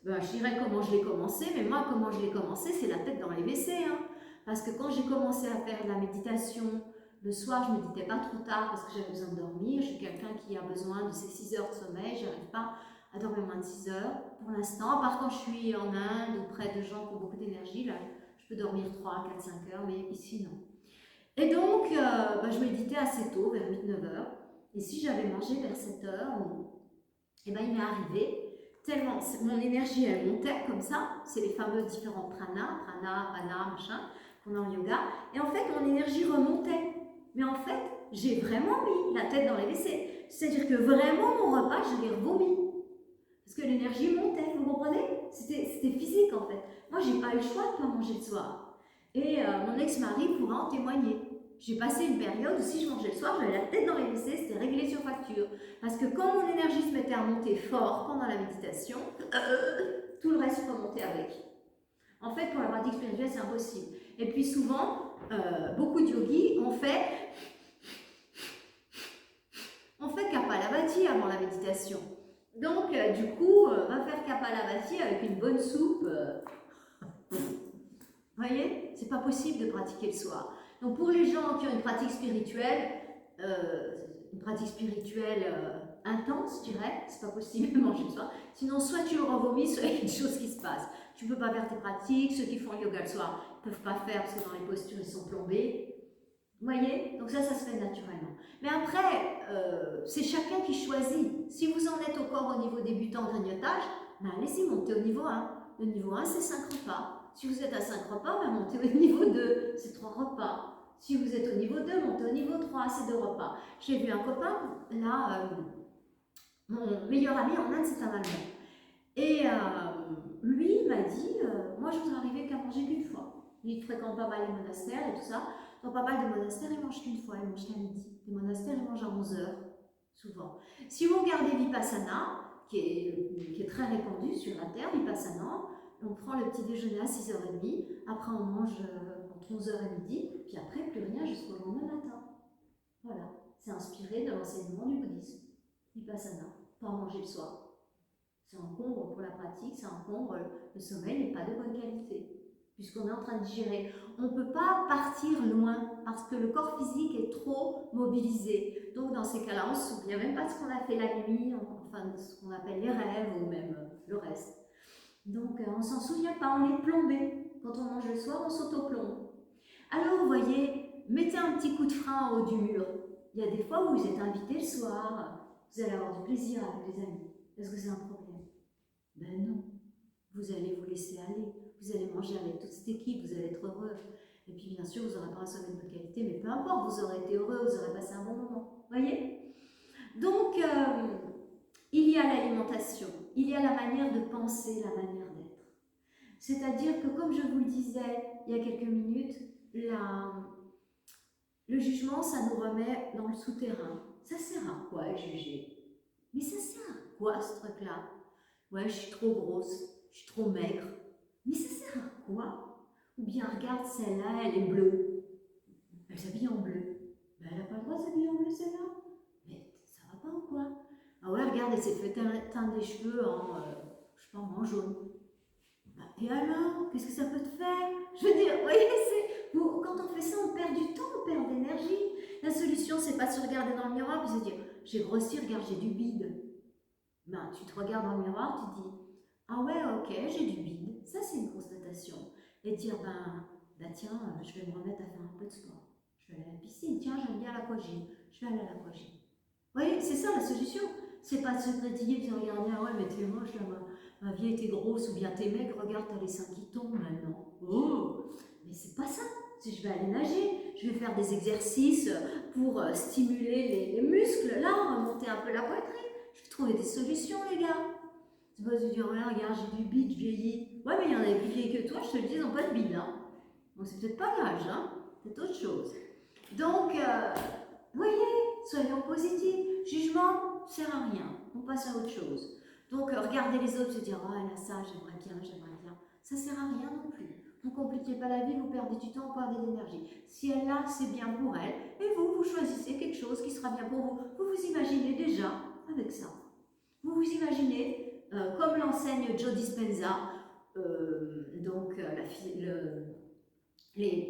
Je dirais comment je l'ai commencé, mais moi, comment je l'ai commencé, c'est la tête dans les WC. Hein. Parce que quand j'ai commencé à faire de la méditation, le soir, je ne méditais pas trop tard parce que j'avais besoin de dormir. Je suis quelqu'un qui a besoin de ses 6 heures de sommeil. Je n'arrive pas à dormir moins de 6 heures pour l'instant. À part quand je suis en Inde ou près de gens qui ont beaucoup d'énergie, là, je peux dormir 3, 4, 5 heures, mais ici, non. Et donc, je méditais assez tôt, vers 8-9 heures. Et si j'avais mangé vers 7 heures, il m'est arrivé tellement, mon énergie, elle montait comme ça. C'est les fameux différents prana, machin, qu'on a en yoga. Et en fait, mon énergie remontait. Mais en fait, j'ai vraiment mis la tête dans les WC. C'est-à-dire que vraiment, mon repas, je l'ai revomi. Parce que l'énergie montait, vous comprenez? C'était physique, en fait. Moi, j'ai pas eu le choix de ne pas manger le soir. Et mon ex-mari pourra en témoigner. J'ai passé une période où si je mangeais le soir, j'avais la tête dans les WC, c'était réglé sur facture. Parce que quand mon énergie se mettait à monter fort pendant la méditation, tout le reste remontait avec. En fait, pour la pratique spirituelle, c'est impossible. Et puis souvent, beaucoup de yogis ont fait Kapalabhati avant la méditation. Donc, du coup, va faire Kapalabhati avec une bonne soupe. Vous voyez, c'est pas possible de pratiquer le soir. Donc pour les gens qui ont une pratique spirituelle intense, je dirais, c'est pas possible de manger le soir. Sinon, soit tu le revomis, soit il y a quelque chose qui se passe. Tu peux pas faire tes pratiques. Ceux qui font le yoga le soir ne peuvent pas faire parce que dans les postures, ils sont plombés. Vous voyez? Donc ça se fait naturellement. Mais après, c'est chacun qui choisit. Si vous en êtes encore au niveau débutant de grignotage, allez-y, montez au niveau 1. Le niveau 1, c'est 5 repas. Si vous êtes à 5 repas, montez au niveau 2, c'est 3 repas. Si vous êtes au niveau 2, montez au niveau 3, c'est 2 repas. J'ai vu un copain, là, mon meilleur ami en Inde, c'est un Allemand. Et lui, il m'a dit, moi je voudrais arriver qu'à manger qu'une fois. Il fréquente pas mal les monastères et tout ça. Dans pas mal de monastères, ils mangent qu'une fois, ils mangent qu'à midi. Les monastères, ils mangent à 11 heures, souvent. Si vous regardez Vipassana, qui est très répandu sur la terre, Vipassana, on prend le petit déjeuner à 6h30, après on mange entre 11h et midi, puis après plus rien jusqu'au lendemain matin. Voilà, c'est inspiré de l'enseignement du bouddhisme. Vipassana, pas manger le soir. Ça encombre pour la pratique, ça encombre le sommeil n'est pas de bonne qualité, puisqu'on est en train de digérer. On ne peut pas partir loin, parce que le corps physique est trop mobilisé. Donc dans ces cas-là, on ne se souvient même pas de ce qu'on a fait la nuit, enfin de ce qu'on appelle les rêves, ou même le reste. Donc on ne s'en souvient pas, on est plombé. Quand on mange le soir, on s'auto-plombe. Alors vous voyez, mettez un petit coup de frein en haut du mur. Il y a des fois où vous êtes invité le soir, vous allez avoir du plaisir avec les amis. Est-ce que c'est un problème? Ben non. Vous allez vous laisser aller, vous allez manger avec toute cette équipe, vous allez être heureux. Et puis bien sûr, vous n'aurez pas un sommeil de bonne qualité, mais peu importe, vous aurez été heureux, vous aurez passé un bon moment. Vous voyez? Donc, il y a l'alimentation, il y a la manière de penser, la manière d'être. C'est-à-dire que, comme je vous le disais il y a quelques minutes, le jugement, ça nous remet dans le souterrain. Ça sert à quoi juger? Mais ça sert à quoi ce truc-là? Ouais, je suis trop grosse, je suis trop maigre. Mais ça sert à quoi? Ou bien regarde celle-là, elle est bleue. Elle s'habille en bleu. Ben, elle n'a pas le droit de s'habiller en bleu celle-là. Mais ça va pas ou quoi? Ah ouais, regarde, elle s'est fait teindre les cheveux en jaune. Ben, et alors, qu'est-ce que ça peut te faire? Je veux dire, vous voyez, quand on fait ça, on perd du temps, on perd d'énergie. La solution, c'est pas de se regarder dans le miroir et se dire, j'ai grossi, regarde, j'ai du bide. Ben, tu te regardes dans le miroir, tu te dis, ah ouais, ok, j'ai du bide, ça c'est une constatation. Et dire, tiens, je vais me remettre à faire un peu de sport. Je vais aller à la piscine, tiens, j'aime bien l'aquagym, je vais aller à l'aquagym. Vous voyez, c'est ça la solution. C'est pas de se grétiller et de regarder, ah ouais, mais t'es moche là, ma vieille t'es grosse, ou bien t'es maigre, regarde, t'as les seins qui tombent maintenant. Oh, mais c'est pas ça. Si je vais aller nager, je vais faire des exercices pour stimuler les muscles, là, remonter un peu la poitrine. Je vais trouver des solutions, les gars. C'est pas de dire, ouais, regarde, j'ai du bide, je vieillis. Ouais, mais il y en avait plus vieilles que toi, je te le dis, ils n'ont pas de bide, hein. Donc c'est peut-être pas l'âge, hein. c'est autre chose. Donc, voyez, soyons positifs. Jugement ne sert à rien, on passe à autre chose. Donc, regarder les autres, se dire, oh, elle a ça, j'aimerais bien, ça ne sert à rien non plus. Vous ne compliquez pas la vie, vous perdez du temps, vous perdez de l'énergie. Si elle l'a, c'est bien pour elle. Et vous, vous choisissez quelque chose qui sera bien pour vous. Vous vous imaginez déjà avec ça. Vous vous imaginez, comme l'enseigne Joe Dispenza, tous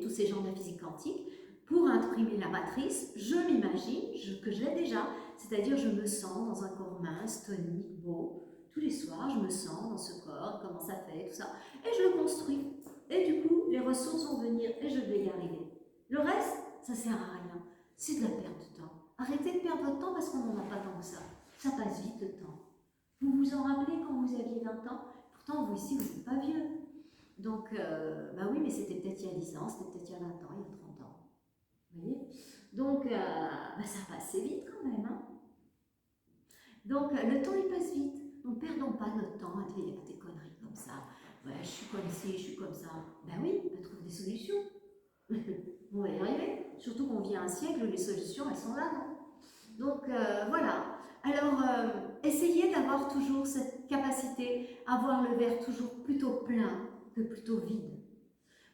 ces gens de la physique quantique, pour imprimer la matrice, je m'imagine que je l'ai déjà, c'est-à-dire je me sens dans un corps mince, tonique, beau. Tous les soirs, je me sens dans ce corps, comment ça fait, tout ça, et je le construis. Et du coup, les ressources vont venir et je vais y arriver. Le reste, ça ne sert à rien. C'est de la perte de temps. Arrêtez de perdre votre temps parce qu'on n'en a pas tant que ça. Ça passe vite le temps. Vous vous en rappelez quand vous aviez 20 ans? Pourtant, vous ici, vous n'êtes pas vieux. Donc, bah oui, mais c'était peut-être il y a 10 ans, c'était peut-être il y a 20 ans, il y a 30 ans. Vous voyez? Donc, bah, ça passe assez vite quand même. Hein. Donc, le temps, il passe vite. Ne perdons pas notre temps à dire des conneries comme ça. Ouais, je suis comme ci, je suis comme ça. Ben oui, on trouve des solutions. On va y arriver. Surtout qu'on vit à un siècle où les solutions, elles sont là. Non? Donc, voilà. Alors, essayez d'avoir toujours cette capacité à voir le verre toujours plutôt plein que plutôt vide.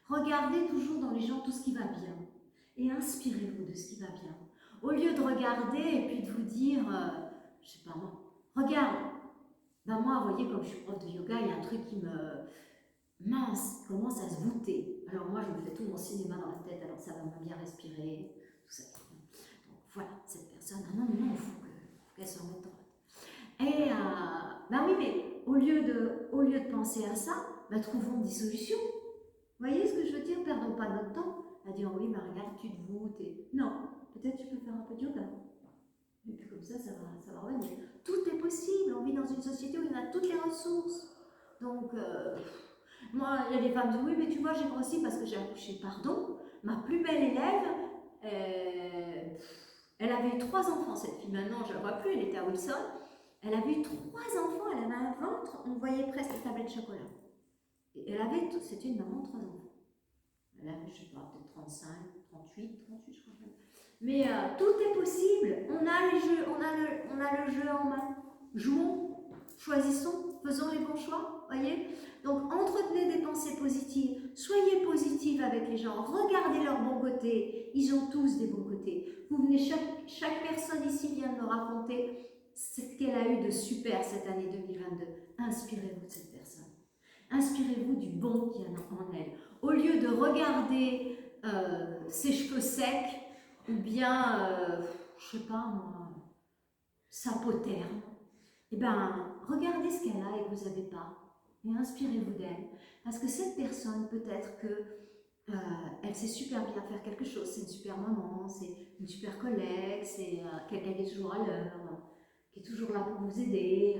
Regardez toujours dans les gens tout ce qui va bien. Et inspirez-vous de ce qui va bien. Au lieu de regarder et puis de vous dire, je sais pas moi, regarde. Ben moi, vous voyez, comme je suis prof de yoga, il y a un truc qui me... Mince, commence à se voûter. Alors moi, je me fais tout mon cinéma dans la tête, alors ça va me bien respirer, tout ça. Donc voilà, cette personne, ah non, il faut qu'elle se remette droite. Et, ben oui, mais au lieu de penser à ça, ben trouvons des solutions. Vous voyez ce que je veux dire? Perdons pas notre temps à dire, oui, ben regarde, tu te voûtes. Et... Non, peut-être tu peux faire un peu de yoga. Et puis comme ça va revenir. Tout est possible, on vit dans une société où il y en a toutes les ressources. Donc, moi, il y a des femmes qui disent, oui, mais tu vois, j'ai grossi parce que j'ai accouché. Pardon, ma plus belle élève, elle avait eu 3 enfants, cette fille. Maintenant, je ne la vois plus, elle était à Wilson. Elle avait eu 3 enfants, elle avait un ventre, on voyait presque les tablettes de chocolat. Et elle avait, c'était une maman de 3 enfants. Elle avait, je ne sais pas, peut-être 35, 38, je crois. Mais tout est possible. On a les jeux, on a le jeu en main. Jouons, choisissons, faisons les bons choix. Voyez. Donc entretenez des pensées positives. Soyez positive avec les gens. Regardez leurs bons côtés. Ils ont tous des bons côtés. Vous venez, chaque personne ici vient de me raconter ce qu'elle a eu de super cette année 2022. Inspirez-vous de cette personne. Inspirez-vous du bon qu'il y a en elle. Au lieu de regarder ses cheveux secs, ou bien, je sais pas moi, sa peau terne, eh bien, regardez ce qu'elle a et que vous n'avez pas, et inspirez-vous d'elle. Parce que cette personne, peut-être que elle sait super bien faire quelque chose, c'est une super maman, c'est une super collègue, c'est quelqu'un qui est toujours à l'heure, qui est toujours là pour vous aider.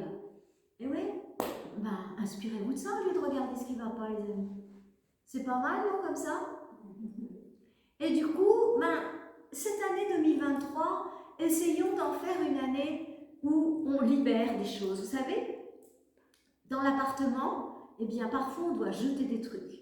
Et oui, ben, inspirez-vous de ça au lieu de regarder ce qui ne va pas, les amis. C'est pas mal, non, comme ça? Et du coup, ben, cette année 2023, essayons d'en faire une année où on libère des choses. Vous savez, dans l'appartement, eh bien, parfois on doit jeter des trucs.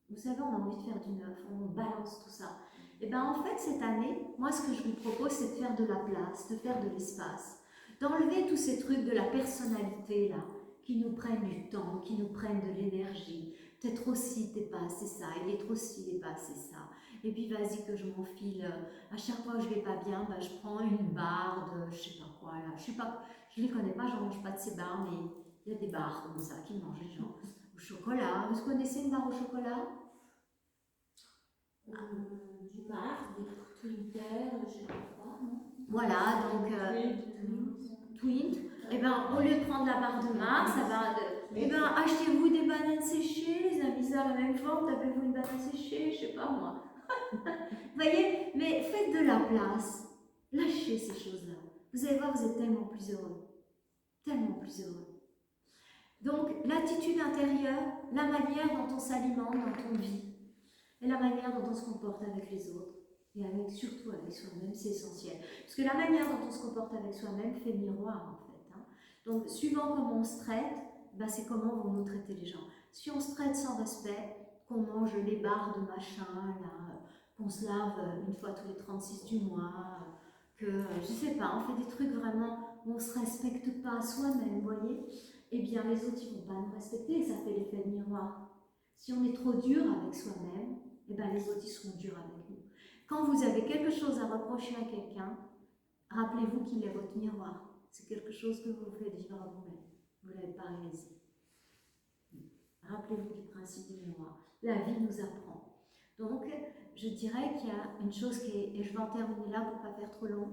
Vous savez, on a envie de faire du neuf, on balance tout ça. Et bien, en fait, cette année, moi, ce que je vous propose, c'est de faire de la place, de faire de l'espace, d'enlever tous ces trucs de la personnalité, là, qui nous prennent du temps, qui nous prennent de l'énergie. Peut-être aussi, t'es pas assez ça, il est trop ci, il n'est pas assez ça. Et puis, vas-y, que je m'enfile. À chaque fois que je vais pas bien, ben, je prends une barre de, je sais pas quoi, là. Je sais pas, je les connais pas, j'en mange pas de ces barres, mais il y a des barres comme ça qui mangent les gens. Au chocolat, vous connaissez une barre au chocolat? Du Mars, des Twitter, je sais pas quoi, non? Voilà, donc Twint. Et ben, au lieu de prendre la barre de Mars, et ben, achetez-vous des bananes séchées, les amis, ça a la même forme, tapez-vous une banane séchée, je sais pas moi. Vous voyez, mais faites de la place, lâchez ces choses-là. Vous allez voir, vous êtes tellement plus heureux, tellement plus heureux. Donc, l'attitude intérieure, la manière dont on s'alimente, dont on vit, et la manière dont on se comporte avec les autres, et surtout avec soi-même, c'est essentiel. Parce que la manière dont on se comporte avec soi-même fait miroir, en fait. Hein. Donc, suivant comment on se traite, ben, c'est comment vont nous traiter les gens. Si on se traite sans respect, qu'on mange les barres de machin, là, qu'on se lave une fois tous les 36 du mois, que, je sais pas, on fait des trucs vraiment où on ne se respecte pas soi-même, vous voyez, eh bien les autres, ils ne vont pas nous respecter et ça fait l'effet de miroir. Si on est trop dur avec soi-même, eh bien les autres, ils seront durs avec nous. Quand vous avez quelque chose à reprocher à quelqu'un, rappelez-vous qu'il est votre miroir. C'est quelque chose que vous faites vivre à vous-même. Vous ne l'avez pas réalisé. Rappelez-vous du principe du miroir. La vie nous apprend. Donc, je dirais qu'il y a une chose qui est, et je vais en terminer là pour ne pas faire trop long,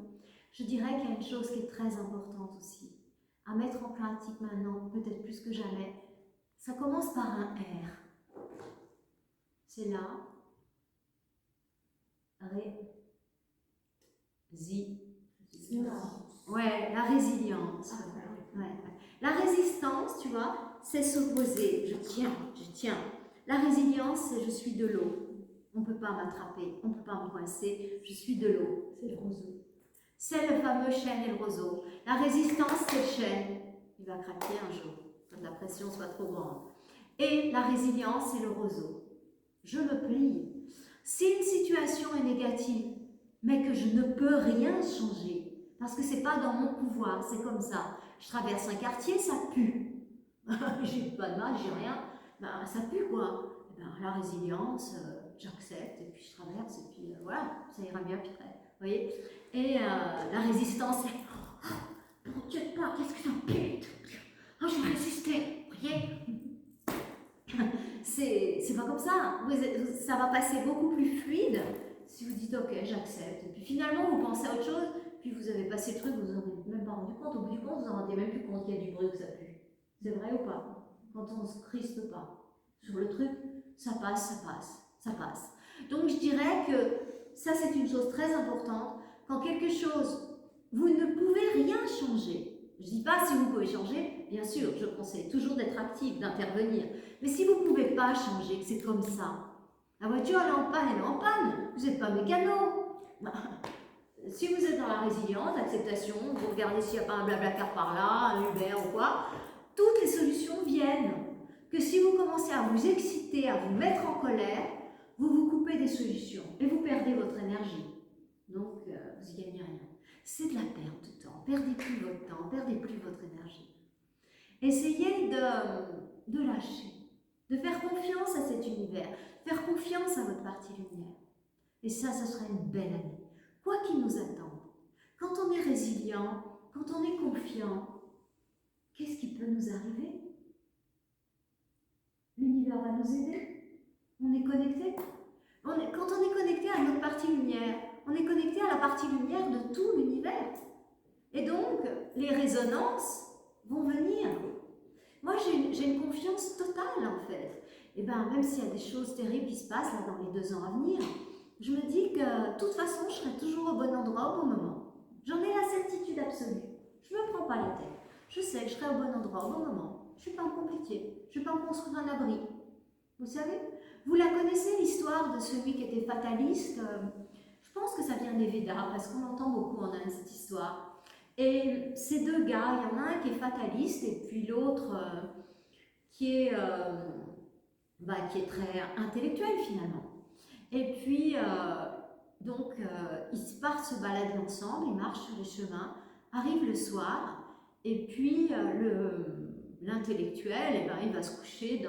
je dirais qu'il y a une chose qui est très importante aussi, à mettre en pratique maintenant, peut-être plus que jamais. Ça commence par un R. C'est là. Ouais, la résilience. Ouais. La résistance, tu vois, c'est s'opposer. Je tiens, je tiens. La résilience, c'est je suis de l'eau. On ne peut pas m'attraper, on ne peut pas me coincer. Je suis de l'eau. C'est le roseau. C'est le fameux chêne et le roseau. La résistance, c'est le chêne. Il va craquer un jour, quand la pression soit trop grande. Et la résilience, c'est le roseau. Je me plie. Si une situation est négative, mais que je ne peux rien changer, parce que c'est pas dans mon pouvoir, c'est comme ça. Je traverse un quartier, ça pue. J'ai pas de mal, j'ai rien. Ben, ça pue quoi. Ben, la résilience, j'accepte, et puis je traverse, et puis voilà, ça ira bien après. Vous voyez. Et la résistance, c'est oh, mon Dieu de pas, qu'est-ce que ça pue. Oh, je vais résister. Vous voyez. C'est pas comme ça. Ça va passer beaucoup plus fluide si vous dites ok, j'accepte. Et puis finalement, vous pensez à autre chose, puis vous avez passé le truc, vous vous en êtes même pas rendu compte. Au bout du compte, vous en rendez même plus compte qu'il y a du bruit ou que ça pue. C'est vrai ou pas? Quand on ne se crispe pas sur le truc, ça passe, ça passe, ça passe. Donc je dirais que ça, c'est une chose très importante. Quand quelque chose, vous ne pouvez rien changer. Je ne dis pas si vous pouvez changer, bien sûr, je conseille toujours d'être actif, d'intervenir. Mais si vous ne pouvez pas changer, que c'est comme ça, la voiture elle est en panne, elle est en panne, vous n'êtes pas mécano. Si vous êtes dans la résilience, l'acceptation, vous regardez s'il n'y a pas un Blablacar par là, un Uber ou quoi, toutes les solutions viennent. Que si vous commencez à vous exciter, à vous mettre en colère, vous vous coupez des solutions et vous perdez votre énergie. Donc, vous n'y gagnez rien. C'est de la perte de temps. Perdez plus votre temps, perdez plus votre énergie. Essayez de lâcher, de faire confiance à cet univers, faire confiance à votre partie lumière. Et ça sera une belle année. Quoi qu'il nous attende, quand on est résilient, quand on est confiant, qu'est-ce qui peut nous arriver? L'univers va nous aider. On est connecté. Quand on est connecté à notre partie lumière, on est connecté à la partie lumière de tout l'univers. Et donc, les résonances vont venir. Moi, j'ai une confiance totale, en fait. Et bien, même s'il y a des choses terribles qui se passent là, dans les 2 ans à venir, je me dis que, de toute façon, je serai toujours au bon endroit au bon moment. J'en ai la certitude absolue. Je ne me prends pas la tête. Je sais que je serai au bon endroit au bon moment. Je ne vais pas me compliquer. Je ne vais pas me construire un abri. Vous savez, vous la connaissez, l'histoire de celui qui était fataliste. Je pense que ça vient des Védas, parce qu'on entend beaucoup en Inde cette histoire. Et ces 2 gars, il y en a un qui est fataliste et puis l'autre qui est très intellectuel finalement. Et puis, ils partent se balader ensemble, ils marchent sur les chemins, arrive le soir, et puis l'intellectuel, il va se coucher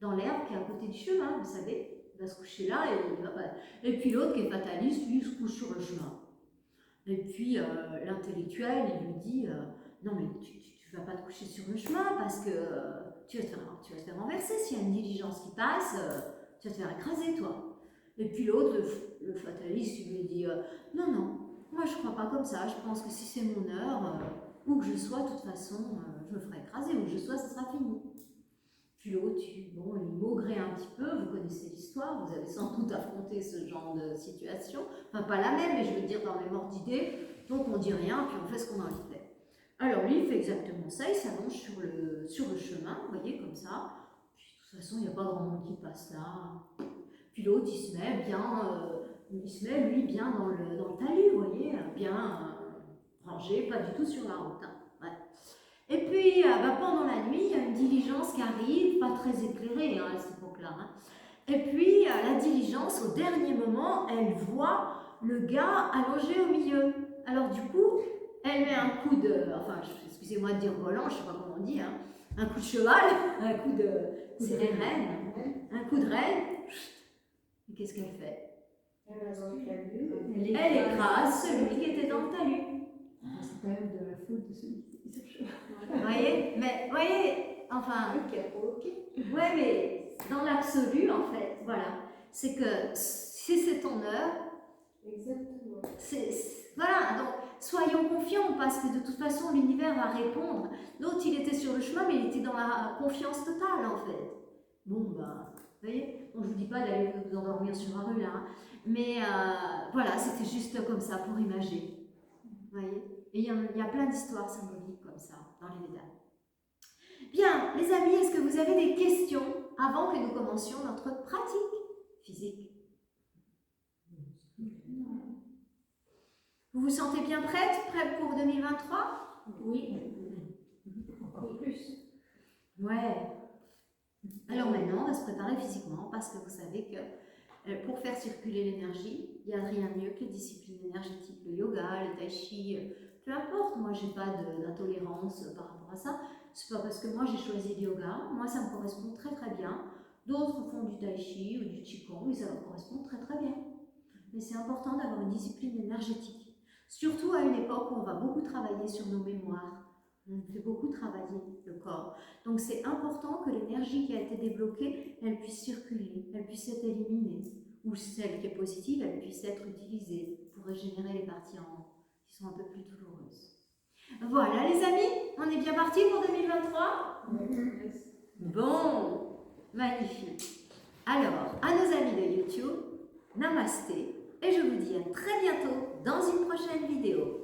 dans l'herbe qui est à côté du chemin, vous savez. Il va se coucher là, et puis l'autre qui est fataliste, lui, il se couche sur le chemin. Et puis l'intellectuel, il lui dit non mais tu vas pas te coucher sur le chemin parce que tu vas te faire renverser. S'il y a une diligence qui passe, tu vas te faire écraser toi. Et puis l'autre, le fataliste, il lui dit non, moi je crois pas comme ça. Je pense que si c'est mon heure, où que je sois, de toute façon, je me ferai écraser. Où que je sois, ça sera fini. Puis l'autre, il maugrait un petit peu, vous connaissez l'histoire, vous avez sans doute affronté ce genre de situation. Enfin, pas la même, mais je veux dire dans le même ordre d'idée. Donc on dit rien, puis on fait ce qu'on a envie de faire. Alors lui, il fait exactement ça, il s'allonge sur le chemin, vous voyez, comme ça. Puis de toute façon, il n'y a pas grand monde qui passe là. Puis l'autre, il se met lui, bien dans le talus, vous voyez, bien rangé, pas du tout sur la route. Hein. Ouais. Et puis, pendant la nuit, il y a une diligence qui arrive, pas très éclairée à cette époque-là. Hein. Et puis, la diligence, au dernier moment, elle voit le gars allongé au milieu. Alors du coup, elle met un coup de, enfin, excusez-moi de dire volant, je ne sais pas comment on dit, hein, un coup de cheval, un coup de, c'est les rênes, un coup de rêne. Et qu'est-ce qu'elle fait? Elle écrase celui qui était dans le talus. C'est quand même de la faute de celui qui était sur le cheval. Vous voyez, enfin, ouais, mais dans l'absolu, en fait, voilà, c'est que si c'est ton heure, Exactement. Voilà, donc soyons confiants parce que de toute façon l'univers va répondre. L'autre il était sur le chemin mais il était dans la confiance totale en fait. Bon ben, vous voyez, bon, je vous dis pas d'aller vous endormir sur la rue là, hein, mais voilà, c'était juste comme ça pour imager. Vous voyez, et il y a plein d'histoires symboliques comme ça dans les Védas. Bien, les amis, est-ce que vous avez des questions avant que nous commencions notre pratique physique? Vous vous sentez bien prête pour 2023? Oui. Encore plus. Ouais. Alors maintenant, on va se préparer physiquement parce que vous savez que pour faire circuler l'énergie, il n'y a rien de mieux que les disciplines énergétiques, le yoga, le tai chi, peu importe. Moi, j'ai pas d'intolérance par rapport à ça. C'est pas parce que moi j'ai choisi le yoga, moi ça me correspond très très bien. D'autres font du tai chi ou du qigong et ça leur correspond très très bien. Mais c'est important d'avoir une discipline énergétique. Surtout à une époque où on va beaucoup travailler sur nos mémoires. On fait beaucoup travailler le corps. Donc c'est important que l'énergie qui a été débloquée, elle puisse circuler, elle puisse être éliminée. Ou celle qui est positive, elle puisse être utilisée pour régénérer les parties qui sont un peu plus douloureuses. Voilà les amis, on est bien parti pour 2023 ? Bon, magnifique. Alors, à nos amis de YouTube, namasté. Et je vous dis à très bientôt dans une prochaine vidéo.